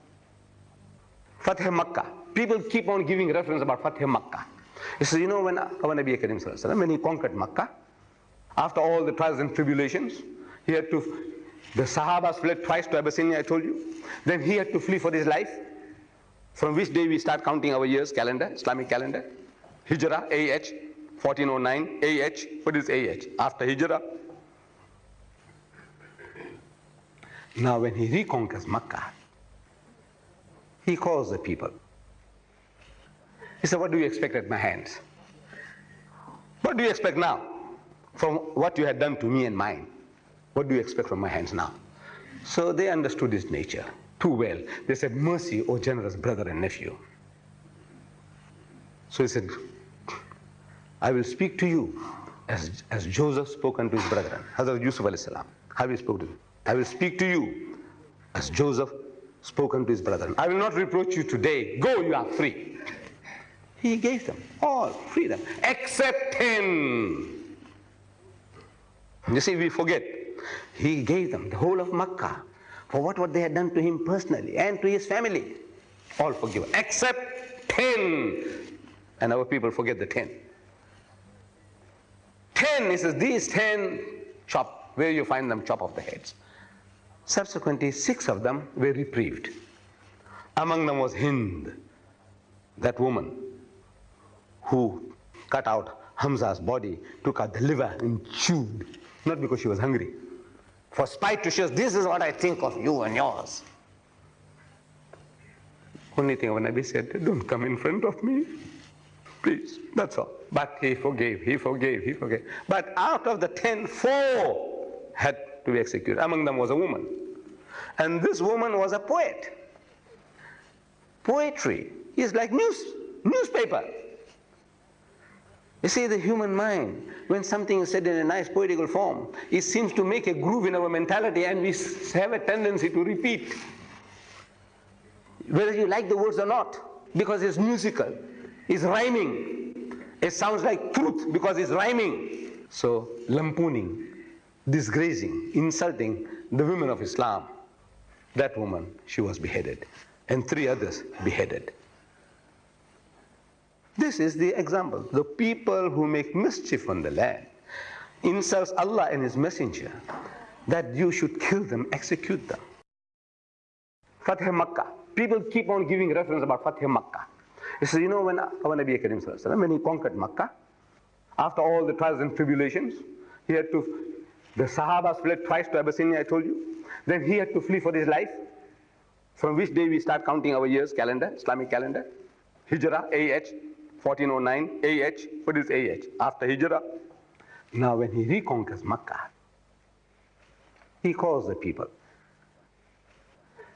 C: Fatih Makkah. People keep on giving reference about Fatih Makkah. He says, when our Nabi Karim ﷺ, when he conquered Makkah, after all the trials and tribulations, the Sahabas fled twice to Abyssinia, I told you. Then he had to flee for his life. From which day we start counting our years, calendar, Islamic calendar? Hijrah, AH, 1409, AH. What is AH? After Hijrah. Now when he reconquers Makkah, he calls the people. He said, what do you expect at my hands? What do you expect now from what you had done to me and mine? What do you expect from my hands now? So they understood his nature too well. They said, mercy, O generous brother and nephew. So he said, I will speak to you as Joseph spoke unto his brethren. Hazrat Yusuf alayhi salam, how he spoke to him. I will speak to you as Joseph spoke unto his brethren. I will not reproach you today. Go, you are free. He gave them all freedom, except 10. You see, we forget. He gave them the whole of Makkah for what they had done to him personally and to his family. All forgiven, except 10. And our people forget the 10. 10, he says, these 10 chop, where you find them, chop off the heads. Subsequently, 6 of them were reprieved. Among them was Hind, that woman who cut out Hamza's body, took out the liver and chewed, not because she was hungry, for spite to show, this is what I think of you and yours. Only thing our Nabi said, don't come in front of me, please, that's all. But he forgave. But out of the 10, 4 had to be executed. Among them was a woman. And this woman was a poet. Poetry is like newspaper. You see, the human mind, when something is said in a nice poetical form, it seems to make a groove in our mentality, and we have a tendency to repeat, whether you like the words or not, because it's musical, it's rhyming. It sounds like truth because it's rhyming. So, lampooning, disgracing, insulting the women of Islam. That woman, she was beheaded, and 3 others beheaded. This is the example. The people who make mischief on the land, insults Allah and His Messenger, that you should kill them, execute them. Fatih Makkah. People keep on giving reference about Fatih Makkah. He says, you know, when our Nabi Karim Sallallahu Alaihi Wasallam, when he conquered Makkah, after all the trials and tribulations, the Sahabas fled twice to Abyssinia, I told you. Then he had to flee for his life. From which day we start counting our years, calendar, Islamic calendar? Hijrah, AH, 1409, AH. What is AH? After Hijrah. Now when he reconquers Makkah, he calls the people.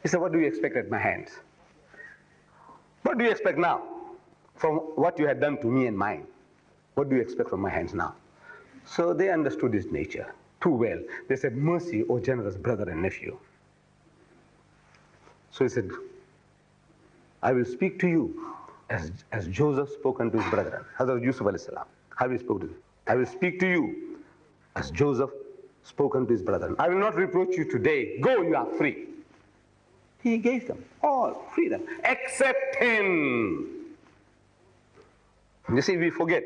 C: He said, what do you expect at my hands? What do you expect now from what you had done to me and mine? What do you expect from my hands now? So they understood his nature too well. They said, mercy, O generous brother and nephew. So he said, I will speak to you as Joseph spoke unto his brethren. Hazrat Yusuf alayhi salam, how he spoke to them. I will speak to you as Joseph spoke unto his brethren. I will not reproach you today. Go, you are free. He gave them all freedom, except 10. You see, we forget.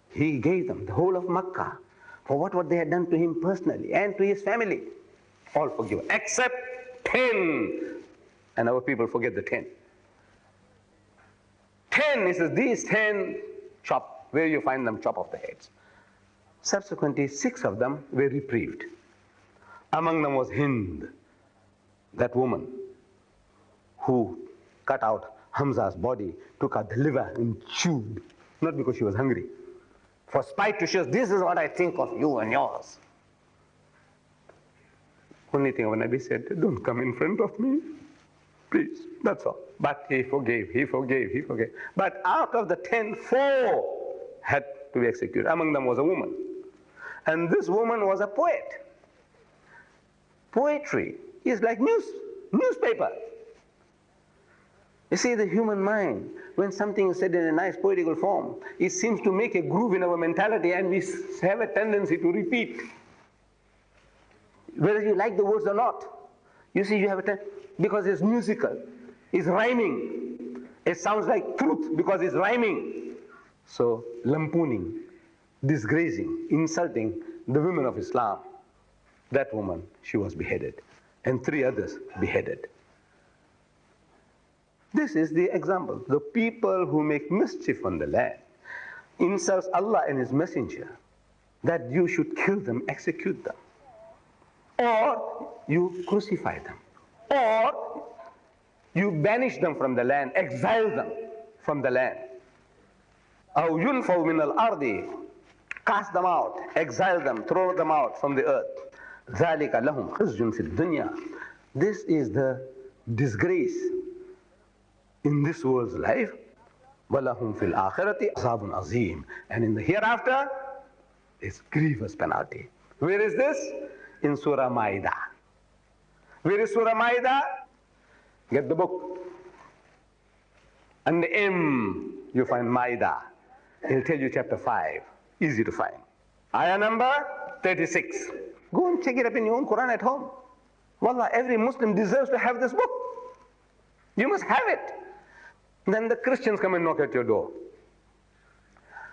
C: He gave them the whole of Makkah for what they had done to him personally and to his family. All forgiven, except 10. And our people forget the 10. 10, he says, these 10 chop, where you find them, chop off the heads. Subsequently, 6 of them were reprieved. Among them was Hind, that woman who cut out Hamza's body, took out the liver and chewed, not because she was hungry, for spite to show, this is what I think of you and yours. Only thing our Nabi said, don't come in front of me, please, that's all. But he forgave. But out of the 10, 4 had to be executed. Among them was a woman. And this woman was a poet. Poetry is like newspaper. You see, the human mind, when something is said in a nice poetical form, it seems to make a groove in our mentality, and we have a tendency to repeat, whether you like the words or not. You see, you have a because it's musical, it's rhyming. It sounds like truth because it's rhyming. So, lampooning, disgracing, insulting the women of Islam. That woman, she was beheaded, and 3 others beheaded. This is the example. The people who make mischief on the land, insults Allah and His Messenger, that you should kill them, execute them, or you crucify them, or you banish them from the land, exile them from the land. أو ينفوا من الأرض, cast them out, exile them, throw them out from the earth. ذلك لهم خزي في الدنيا. This is the disgrace in this world's life. وَلَهُمْ فِي الْآخِرَةِ عَذَابٌ عَظِيمٌ. And in the hereafter, it's grievous penalty. Where is this? In Surah Ma'idah. Where is Surah Ma'idah? Get the book. Under M, you find Ma'idah. It'll tell you chapter 5. Easy to find. Ayah number 36. Go and check it up in your own Quran at home. Wallah, every Muslim deserves to have this book. You must have it. Then the Christians come and knock at your door.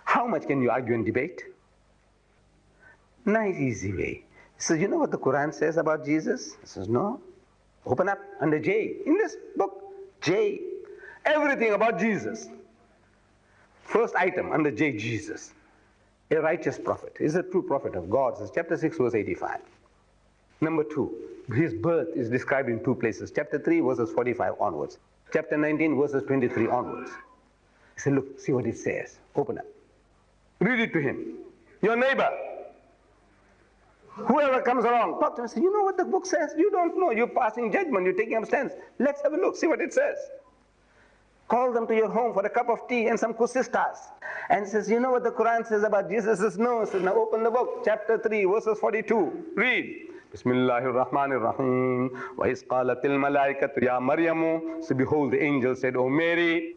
C: How much can you argue and debate? Nice, easy way. He says, you know what the Quran says about Jesus? He says, no. Open up under J. In this book, J. Everything about Jesus. First item under J, Jesus. A righteous prophet. Is a true prophet of God. Says chapter 6, verse 85. Number 2, his birth is described in 2 places. Chapter 3, verses 45 onwards. Chapter 19, verses 23 onwards. He said, look, see what it says. Open up. Read it to him. Your neighbor. Whoever comes along, talk to him and say, you know what the book says? You don't know. You're passing judgment. You're taking up stance. Let's have a look. See what it says. Call them to your home for a cup of tea and some kusistas. And says, you know what the Quran says about Jesus? Says, no. Says, now open the book. Chapter 3, verses 42. Read. Bismillahir Rahmanir Rahim. Wa is qalatil malaikatu ya Maryamu. So behold, the angel said, O Mary,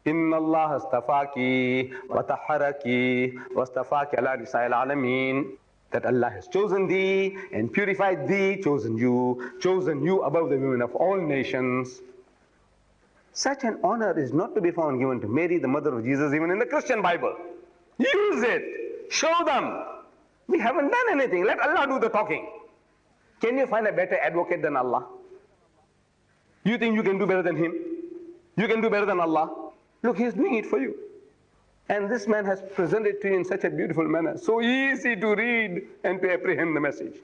C: Inna Allah astafaki wa taharaki wa astafaki ala nisa'il alameen. That Allah has chosen thee and purified thee, chosen you above the women of all nations. Such an honor is not to be found given to Mary, the mother of Jesus, even in the Christian Bible. Use it. Show them. We haven't done anything. Let Allah do the talking. Can you find a better advocate than Allah? You think you can do better than Him? You can do better than Allah? Look, He is doing it for you. And this man has presented to you in such a beautiful manner. So easy to read and to apprehend the message.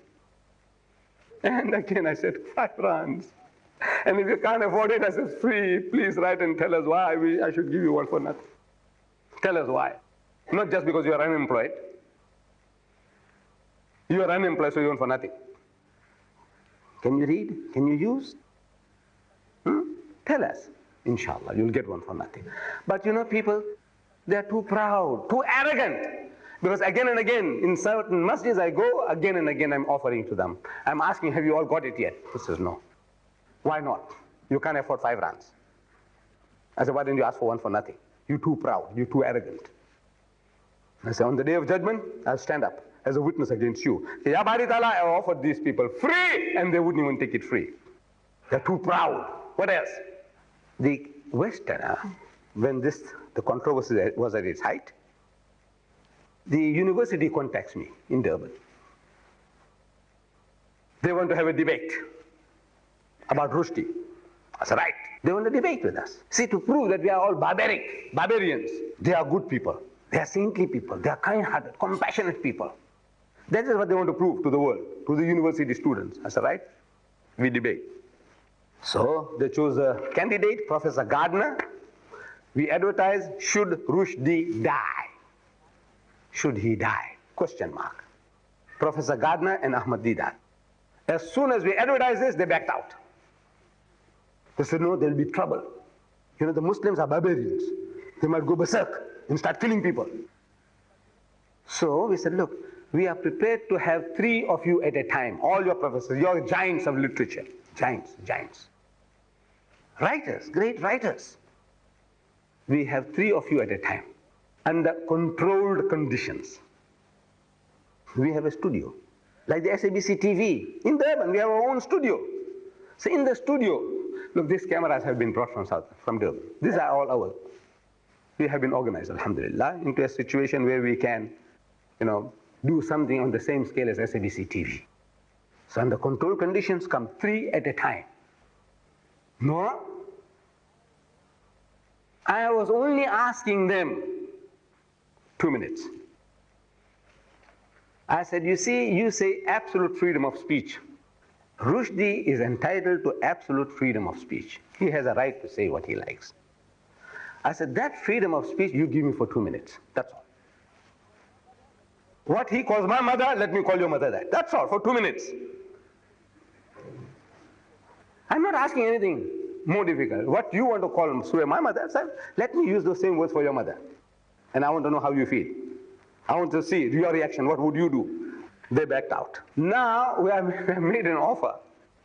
C: And again I said, 5 rands. And if you can't afford it, I said, free. Please write and tell us why I should give you one for nothing. Tell us why. Not just because you are unemployed. You are unemployed, so you want for nothing. Can you read? Can you use? Tell us. Inshallah, you'll get one for nothing. But you know, people, they're too proud, too arrogant. Because again and again, in certain masjids I go, again and again I'm offering to them. I'm asking, have you all got it yet? He says, no. Why not? You can't afford 5 rands. I said, why didn't you ask for one for nothing? You're too proud, you're too arrogant. I said, on the day of judgment, I'll stand up as a witness against you. Ya Bari Ta'ala, I offered these people free, and they wouldn't even take it free. They're too proud. What else? The Westerner, when the controversy was at its height, the university contacts me in Durban. They want to have a debate about Rushdie. I said, right. They want to debate with us. See, to prove that we are all barbarians. They are good people. They are saintly people. They are kind-hearted, compassionate people. That is what they want to prove to the world, to the university students. I said, right. We debate. So they chose a candidate, Professor Gardner. We advertise, should Rushdie die? Should he die? Question mark. Professor Gardner and Ahmed deedat. As soon as we advertise this, they backed out. They said, no, there will be trouble. You know, the Muslims are barbarians. They might go berserk and start killing people. So we said, look, we are prepared to have 3 of you at a time. All your professors, your giants of literature. Giants. Writers, great writers. We have 3 of you at a time, under controlled conditions. We have a studio, like the SABC TV. In Durban, we have our own studio. So in the studio, look, these cameras have been brought from Durban. These are all ours. We have been organized, alhamdulillah, into a situation where we can, do something on the same scale as SABC TV. So under controlled conditions come 3 at a time. No? I was only asking them 2 minutes. I said, you see, you say absolute freedom of speech. Rushdie is entitled to absolute freedom of speech. He has a right to say what he likes. I said, that freedom of speech you give me for 2 minutes. That's all. What he calls my mother, let me call your mother that. That's all, for 2 minutes. I'm not asking anything more difficult. What you want to call my mother, sir, let me use those same words for your mother. And I want to know how you feel. I want to see your reaction. What would you do? They backed out. Now we have made an offer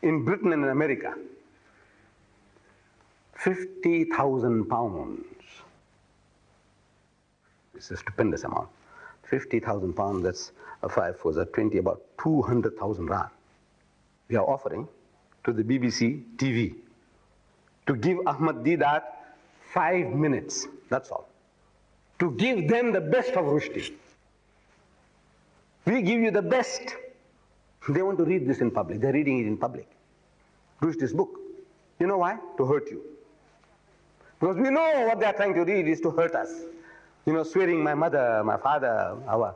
C: in Britain and in America. £50,000. It's a stupendous amount. £50,000, that's a 5 4 that's 20, about 200,000 rand. We are offering to the BBC TV to give Ahmed Deedat 5 minutes. That's all. To give them the best of Rushdie. We give you the best. They want to read this in public. They're reading it in public. Rushdie's book. You know why? To hurt you. Because we know what they're trying to read is to hurt us. You know, swearing my mother, my father, our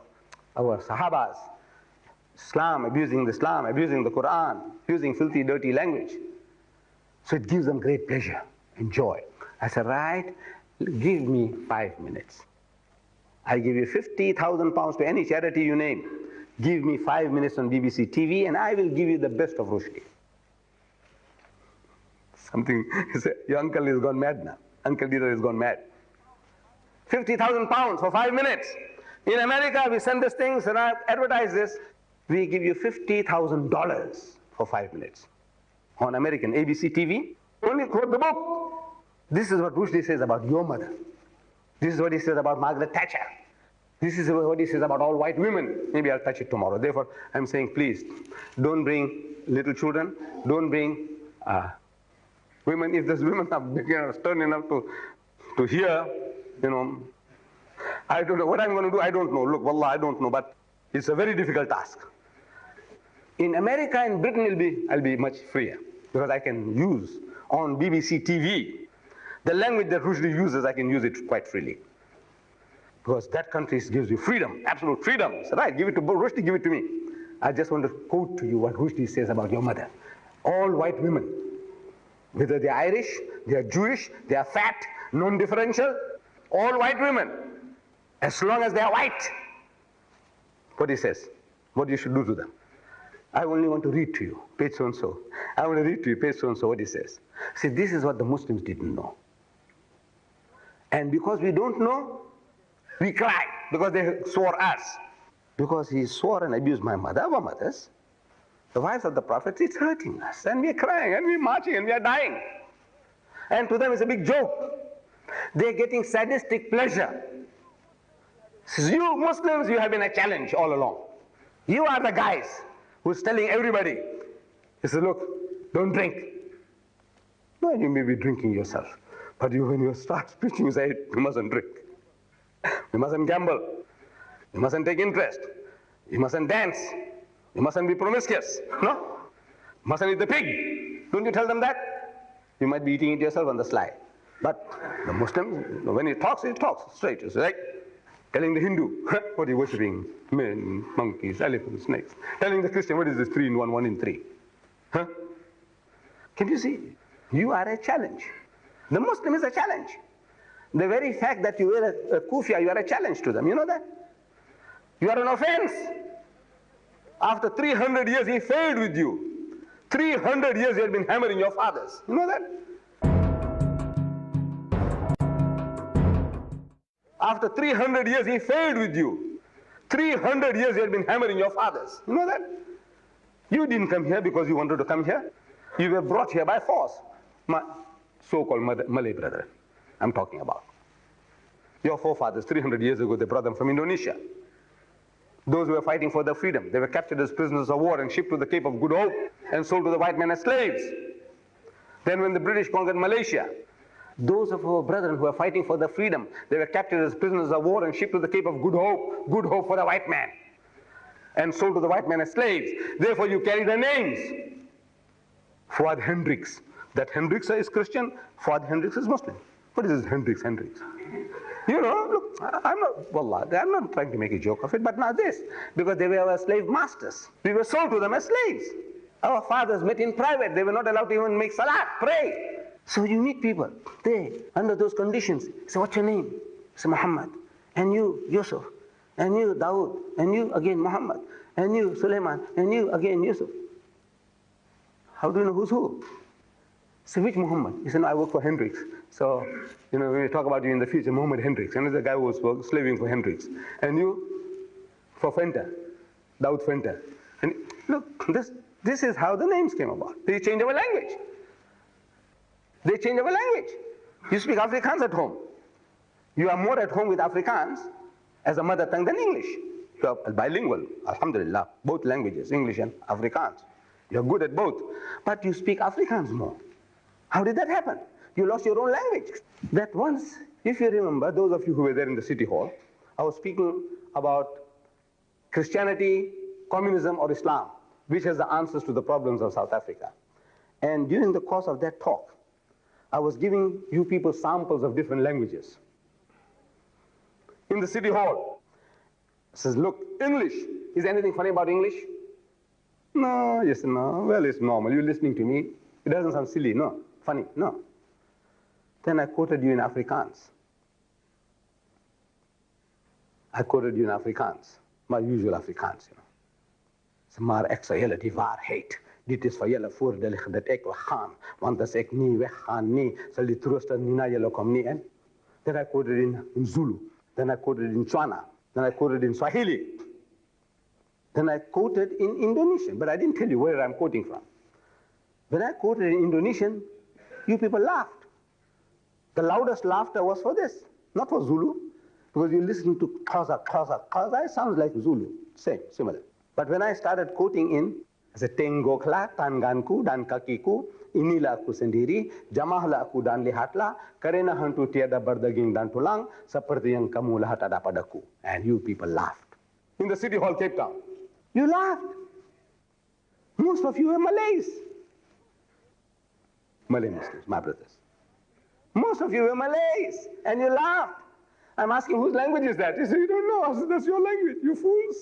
C: Sahabas, Islam, abusing the Quran, using filthy, dirty language. So it gives them great pleasure and joy. I said, right, give me 5 minutes. I give you £50,000 to any charity you name. Give me 5 minutes on BBC TV and I will give you the best of Rushdie. Your uncle has gone mad now. Uncle Deedat has gone mad. £50,000 for 5 minutes. In America, we send these things and I advertise this. We give you $50,000 for 5 minutes. On American ABC TV, only quote the book. This is what Rushdie says about your mother. This is what he says about Margaret Thatcher. This is what he says about all white women. Maybe I'll touch it tomorrow. Therefore, I'm saying, please, don't bring little children. Don't bring women. If those women are stern enough to hear, you know, I don't know what I'm going to do. I don't know. Look, wallah, I don't know. But it's a very difficult task. In America and Britain, I'll be much freer because I can use on BBC TV the language that Rushdie uses. I can use it quite freely because that country gives you freedom, absolute freedom. So right, give it to Rushdie, give it to me. I just want to quote to you what Rushdie says about your mother. All white women, whether they're Irish, they're Jewish, they're fat, non-differential, all white women, as long as they're white, what he says, what you should do to them. I only want to read to you, page so-and-so. I want to read to you, page so-and-so, what he says. See, this is what the Muslims didn't know. And because we don't know, we cry, because they swore us. Because he swore and abused my mother, our mothers, the wives of the prophets, it's hurting us. And we're crying, and we're marching, and we're dying. And to them it's a big joke. They're getting sadistic pleasure. You Muslims, you have been a challenge all along. You are the guys who's telling everybody, he says, look, don't drink. No, you may be drinking yourself. But when you start preaching, you say, you mustn't drink. You mustn't gamble. You mustn't take interest. You mustn't dance. You mustn't be promiscuous. No? You mustn't eat the pig. Don't you tell them that? You might be eating it yourself on the sly. But the Muslim, when he talks straight. It's like telling the Hindu, what are you worshipping? Men, monkeys, elephants, snakes. Telling the Christian, what is this 3 in 1, 1 in 3? Huh? Can you see? You are a challenge. The Muslim is a challenge. The very fact that you wear a kufiya, you are a challenge to them. You know that? You are an offense. After 300 years, he failed with you. 300 years, you have been hammering your fathers. You know that? After 300 years, he failed with you. 300 years, you have been hammering your fathers. You know that? You didn't come here because you wanted to come here. You were brought here by force. My so-called Malay brethren, I'm talking about. Your forefathers, 300 years ago, they brought them from Indonesia. Those who were fighting for their freedom, they were captured as prisoners of war and shipped to the Cape of Good Hope and sold to the white men as slaves. Then when the British conquered Malaysia, those of our brethren who were fighting for their freedom, they were captured as prisoners of war and shipped to the Cape of Good Hope for the white man, and sold to the white men as slaves. Therefore you carry their names. Fuad Hendricks. That Hendricks is Christian, Fuad Hendricks is Muslim. What is this Hendrix? You know, look, I'm not, wallah, I'm not trying to make a joke of it, but not this. Because they were our slave masters. We were sold to them as slaves. Our fathers met in private. They were not allowed to even make salat, pray. So you meet people there, under those conditions. So what's your name? Say Muhammad. And you, Yusuf. And you, Dawood. And you, again, Muhammad. And you, Suleiman. And you, again, Yusuf. How do you know who's who? So which Muhammad? He said, no, I work for Hendrix. So, you know, when we talk about you in the future, Muhammad Hendrix. And the guy who was slaving for Hendrix. And you, for Fenta, Dawood Fenta. And look, this is how the names came about. They change our language. They change our language. You speak Afrikaans at home. You are more at home with Afrikaans as a mother tongue than English. You are bilingual, alhamdulillah, both languages, English and Afrikaans. You're good at both. But you speak Afrikaans more. How did that happen? You lost your own language. That once, if you remember, those of you who were there in the city hall, I was speaking about Christianity, communism, or Islam, which has the answers to the problems of South Africa. And during the course of that talk, I was giving you people samples of different languages. In the city hall, it says, look, English. Is there anything funny about English? No, yes, no. Well, it's normal. You're listening to me. It doesn't sound silly, no. Funny, no. Then I quoted you in Afrikaans. My usual Afrikaans, you know. Maar ek sal julle die waarheid. Dit is vir julle voordelig dat ek weggaan. Want as ek nie weggaan nie, sal die trooster nie na julle kom nie. Then I quoted in Zulu. Then I quoted in Tswana. Then I quoted in Swahili. Then I quoted in Indonesian, but I didn't tell you where I'm quoting from. When I quoted in Indonesian, you people laughed. The loudest laughter was for this, not for Zulu, because you listen to Xhosa, it sounds like Zulu, same, similar. But when I started quoting in, I said, Tenggoklah tanganku dan kakiku, inilah aku sendiri, jamahlah aku dan lihatlah, karena hantu tiada berdaging dan tulang, seperti yang kamu lihat ada padaku. And you people laughed. In the city hall, Cape Town. You laughed. Most of you are Malays. Malay Muslims, my brothers. Most of you were Malays, and you laughed. I'm asking, whose language is that? You say, you don't know. I said, that's your language, you fools.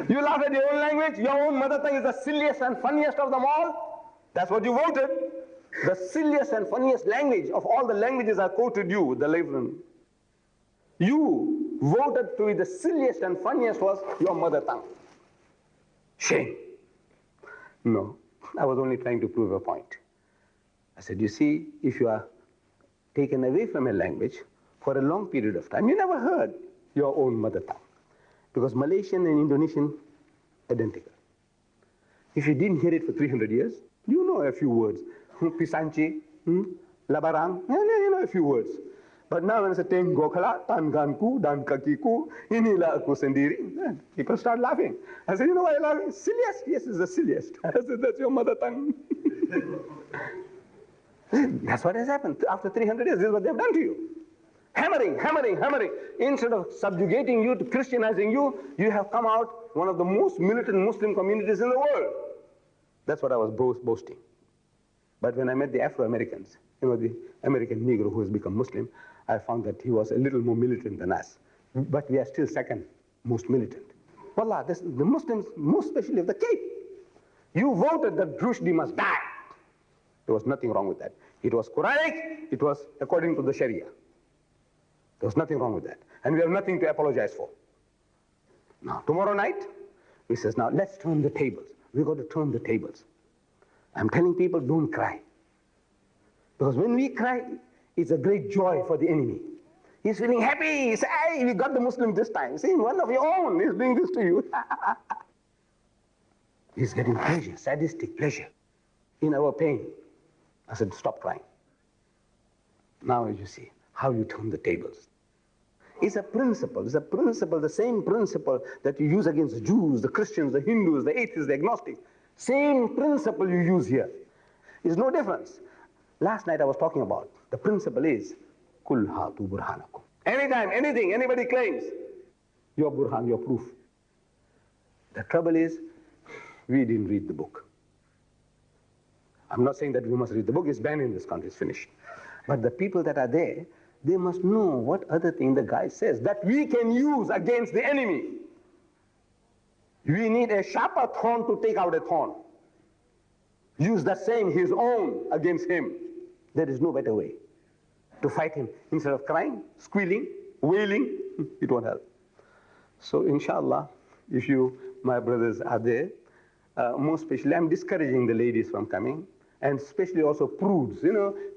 C: You laugh at your own language. Your own mother tongue is the silliest and funniest of them all. That's what you voted. The silliest and funniest language of all the languages I quoted you, the Lebanon. You voted to be the silliest and funniest was your mother tongue. Shame. No, I was only trying to prove a point. I said, you see, if you are taken away from a language for a long period of time, you never heard your own mother tongue. Because Malaysian and Indonesian, identical. If you didn't hear it for 300 years, you know a few words. Pisanci, labarang, you know a few words. But now when I say, Tenggoklah, tanganku, dan kakiku, inilah aku sendiri, people start laughing. I said, you know why you're laughing? Silliest? Yes, it's the silliest. I said, that's your mother tongue. That's what has happened. After 300 years, this is what they've done to you. Hammering. Instead of subjugating you, to Christianizing you, you have come out one of the most militant Muslim communities in the world. That's what I was boasting. But when I met the Afro-Americans, you know, the American Negro who has become Muslim, I found that he was a little more militant than us. But we are still second most militant. Wallah, the Muslims, most especially of the Cape, you voted that Rushdie must die. There was nothing wrong with that. It was Quranic, it was according to the Sharia. There was nothing wrong with that. And we have nothing to apologize for. Now, tomorrow night, he says, now let's turn the tables. We've got to turn the tables. I'm telling people, don't cry. Because when we cry, it's a great joy for the enemy. He's feeling happy. He says, hey, we got the Muslim this time. See, one of your own is doing this to you. He's getting pleasure, sadistic pleasure in our pain. I said, stop crying. Now you see how you turn the tables. It's a principle, the same principle that you use against the Jews, the Christians, the Hindus, the atheists, the agnostics. Same principle you use here. There's no difference. Last night I was talking about, the principle is, Kul hatu burhanakum. Anytime, anything, anybody claims, your burhan, your proof. The trouble is, we didn't read the book. I'm not saying that we must read. The book is banned in this country, it's finished. But the people that are there, they must know what other thing the guy says that we can use against the enemy. We need a sharper thorn to take out a thorn. Use the same, his own, against him. There is no better way to fight him. Instead of crying, squealing, wailing, it won't help. So inshallah, if you, my brothers, are there, most especially, I'm discouraging the ladies from coming, and especially also prudes,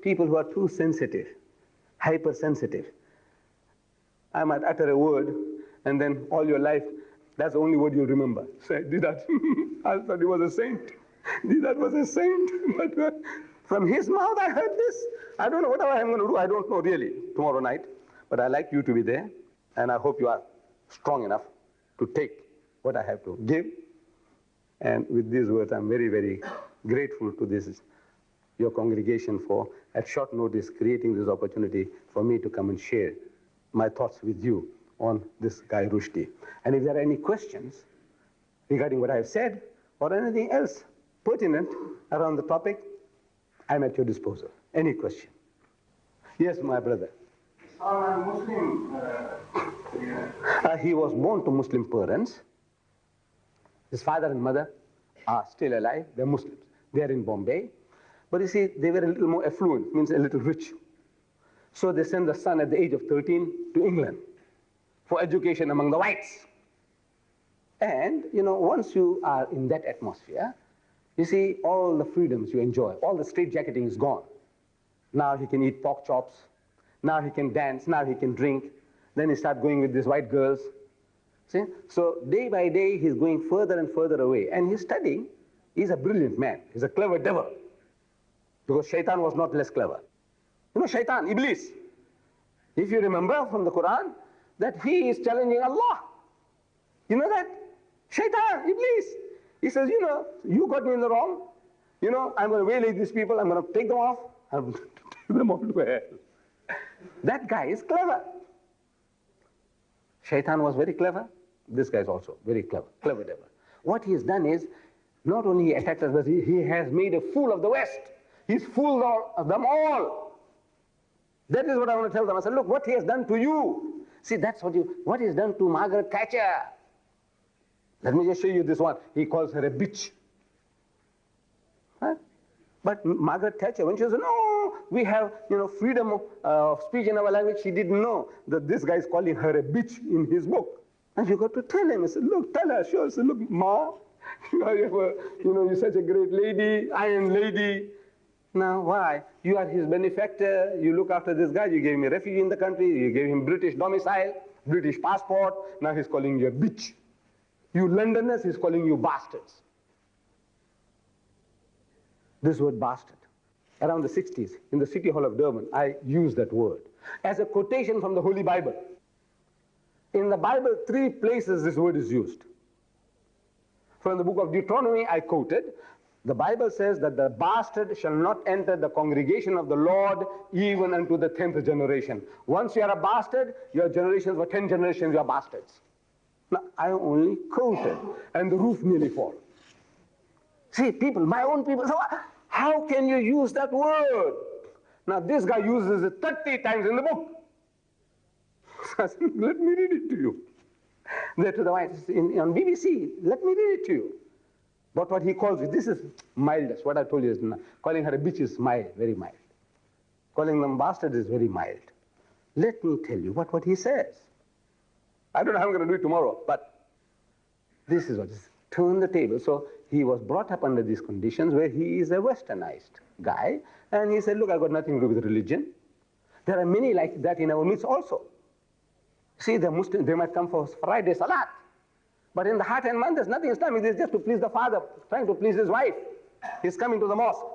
C: people who are too sensitive, hypersensitive. I might utter a word, and then all your life, that's the only word you'll remember. Say, deedat. I thought he was a saint. Deedat was a saint. But from his mouth I heard this. I don't know what I'm going to do. I don't know really tomorrow night. But I like you to be there, and I hope you are strong enough to take what I have to give. And with these words, I'm very, very grateful to this, your congregation, for at short notice creating this opportunity for me to come and share my thoughts with you on this guy Rushdie. And if there are any questions regarding what I have said or anything else pertinent around the topic, I'm at your disposal. Any question? Yes, my brother. Muslim. He was born to Muslim parents. His father and mother are still alive. They're Muslims. They're in Bombay. But you see, they were a little more affluent, means a little rich. So they sent the son at the age of 13 to England for education among the whites. And, once you are in that atmosphere, you see all the freedoms you enjoy, all the straitjacketing is gone. Now he can eat pork chops. Now he can dance. Now he can drink. Then he starts going with these white girls. See? So day by day, he's going further and further away. And he's studying. He's a brilliant man. He's a clever devil. Because Shaitan was not less clever. Shaitan, Iblis. If you remember from the Quran, that he is challenging Allah. You know that? Shaitan, Iblis. He says, you got me in the wrong. I'm going to waylay these people. I'm going to take them off. I'm going to take them all to hell. That guy is clever. Shaitan was very clever. This guy is also very clever. Clever devil. What he has done is, not only he attacked us, but he has made a fool of the West. He's fooled them all. That is what I want to tell them. I said, look, what he has done to you. See, that's what he has done to Margaret Thatcher. Let me just show you this one. He calls her a bitch. Huh? But Margaret Thatcher, when she said, no, we have, freedom of speech in our language, she didn't know that this guy is calling her a bitch in his book. And you got to tell him. I said, look, tell her. Sure. I said, look, Ma, you're such a great lady, iron lady. Now, why? You are his benefactor. You look after this guy. You gave him a refuge in the country. You gave him British domicile, British passport. Now he's calling you a bitch. You Londoners, he's calling you bastards. This word bastard. Around the 60s, in the City Hall of Durban, I used that word as a quotation from the Holy Bible. In the Bible, 3 places this word is used. From the book of Deuteronomy, I quoted, the Bible says that the bastard shall not enter the congregation of the Lord even unto the 10th generation. Once you are a bastard, your generations for 10 generations, you are bastards. Now, I only quoted, and the roof nearly fell. See, people, my own people, so how can you use that word? Now, this guy uses it 30 times in the book. So I said, let me read it to you. There to the whites on BBC, let me read it to you. But what he calls it, this is mildest. What I told you is, calling her a bitch is mild, very mild. Calling them bastards is very mild. Let me tell you what he says. I don't know how I'm going to do it tomorrow, but this is what it is. Turn the table. So he was brought up under these conditions where he is a westernized guy, and he said, look, I've got nothing to do with religion. There are many like that in our midst also. See, the Muslims, they might come for Friday Salat, but in the heart and mind, there's nothing Islamic. It's just to please the father, trying to please his wife. He's coming to the mosque.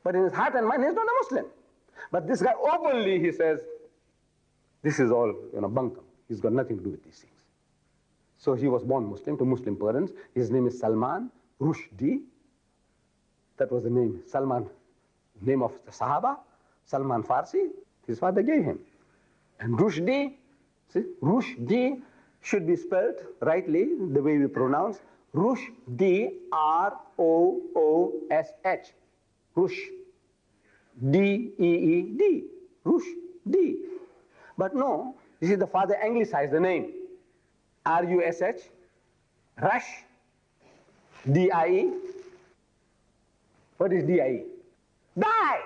C: But in his heart and mind, he's not a Muslim. But this guy openly, he says, this is all, bunkum. He's got nothing to do with these things. So he was born Muslim to Muslim parents. His name is Salman Rushdie. That was the name. Salman, name of the Sahaba. Salman Farsi, his father gave him. And Rushdie, see, Rushdie should be spelled rightly, the way we pronounce. Rushdie, R-O-O-S-H. Rush. D-E-E-D. Rush. D. But no, this is the father anglicized the name. R-U-S-H. Rush. D-I-E. What is D-I-E? Die.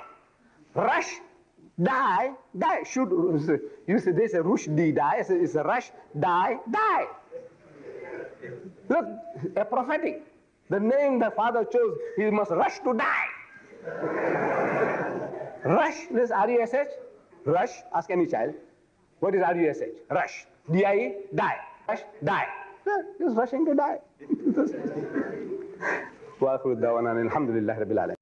C: Rush. Die. Die. Should. You say there's a rush. D. Die. It's a rush. Die. Die. Look, a prophetic. The name the father chose, he must rush to die. Rush, this R-U-S-H. Rush, ask any child. What is R-U-S-H? Rush. D-I-E, die. Rush, die. He's rushing to die. وآخر الدعوانا الحمد لله رب العالمين.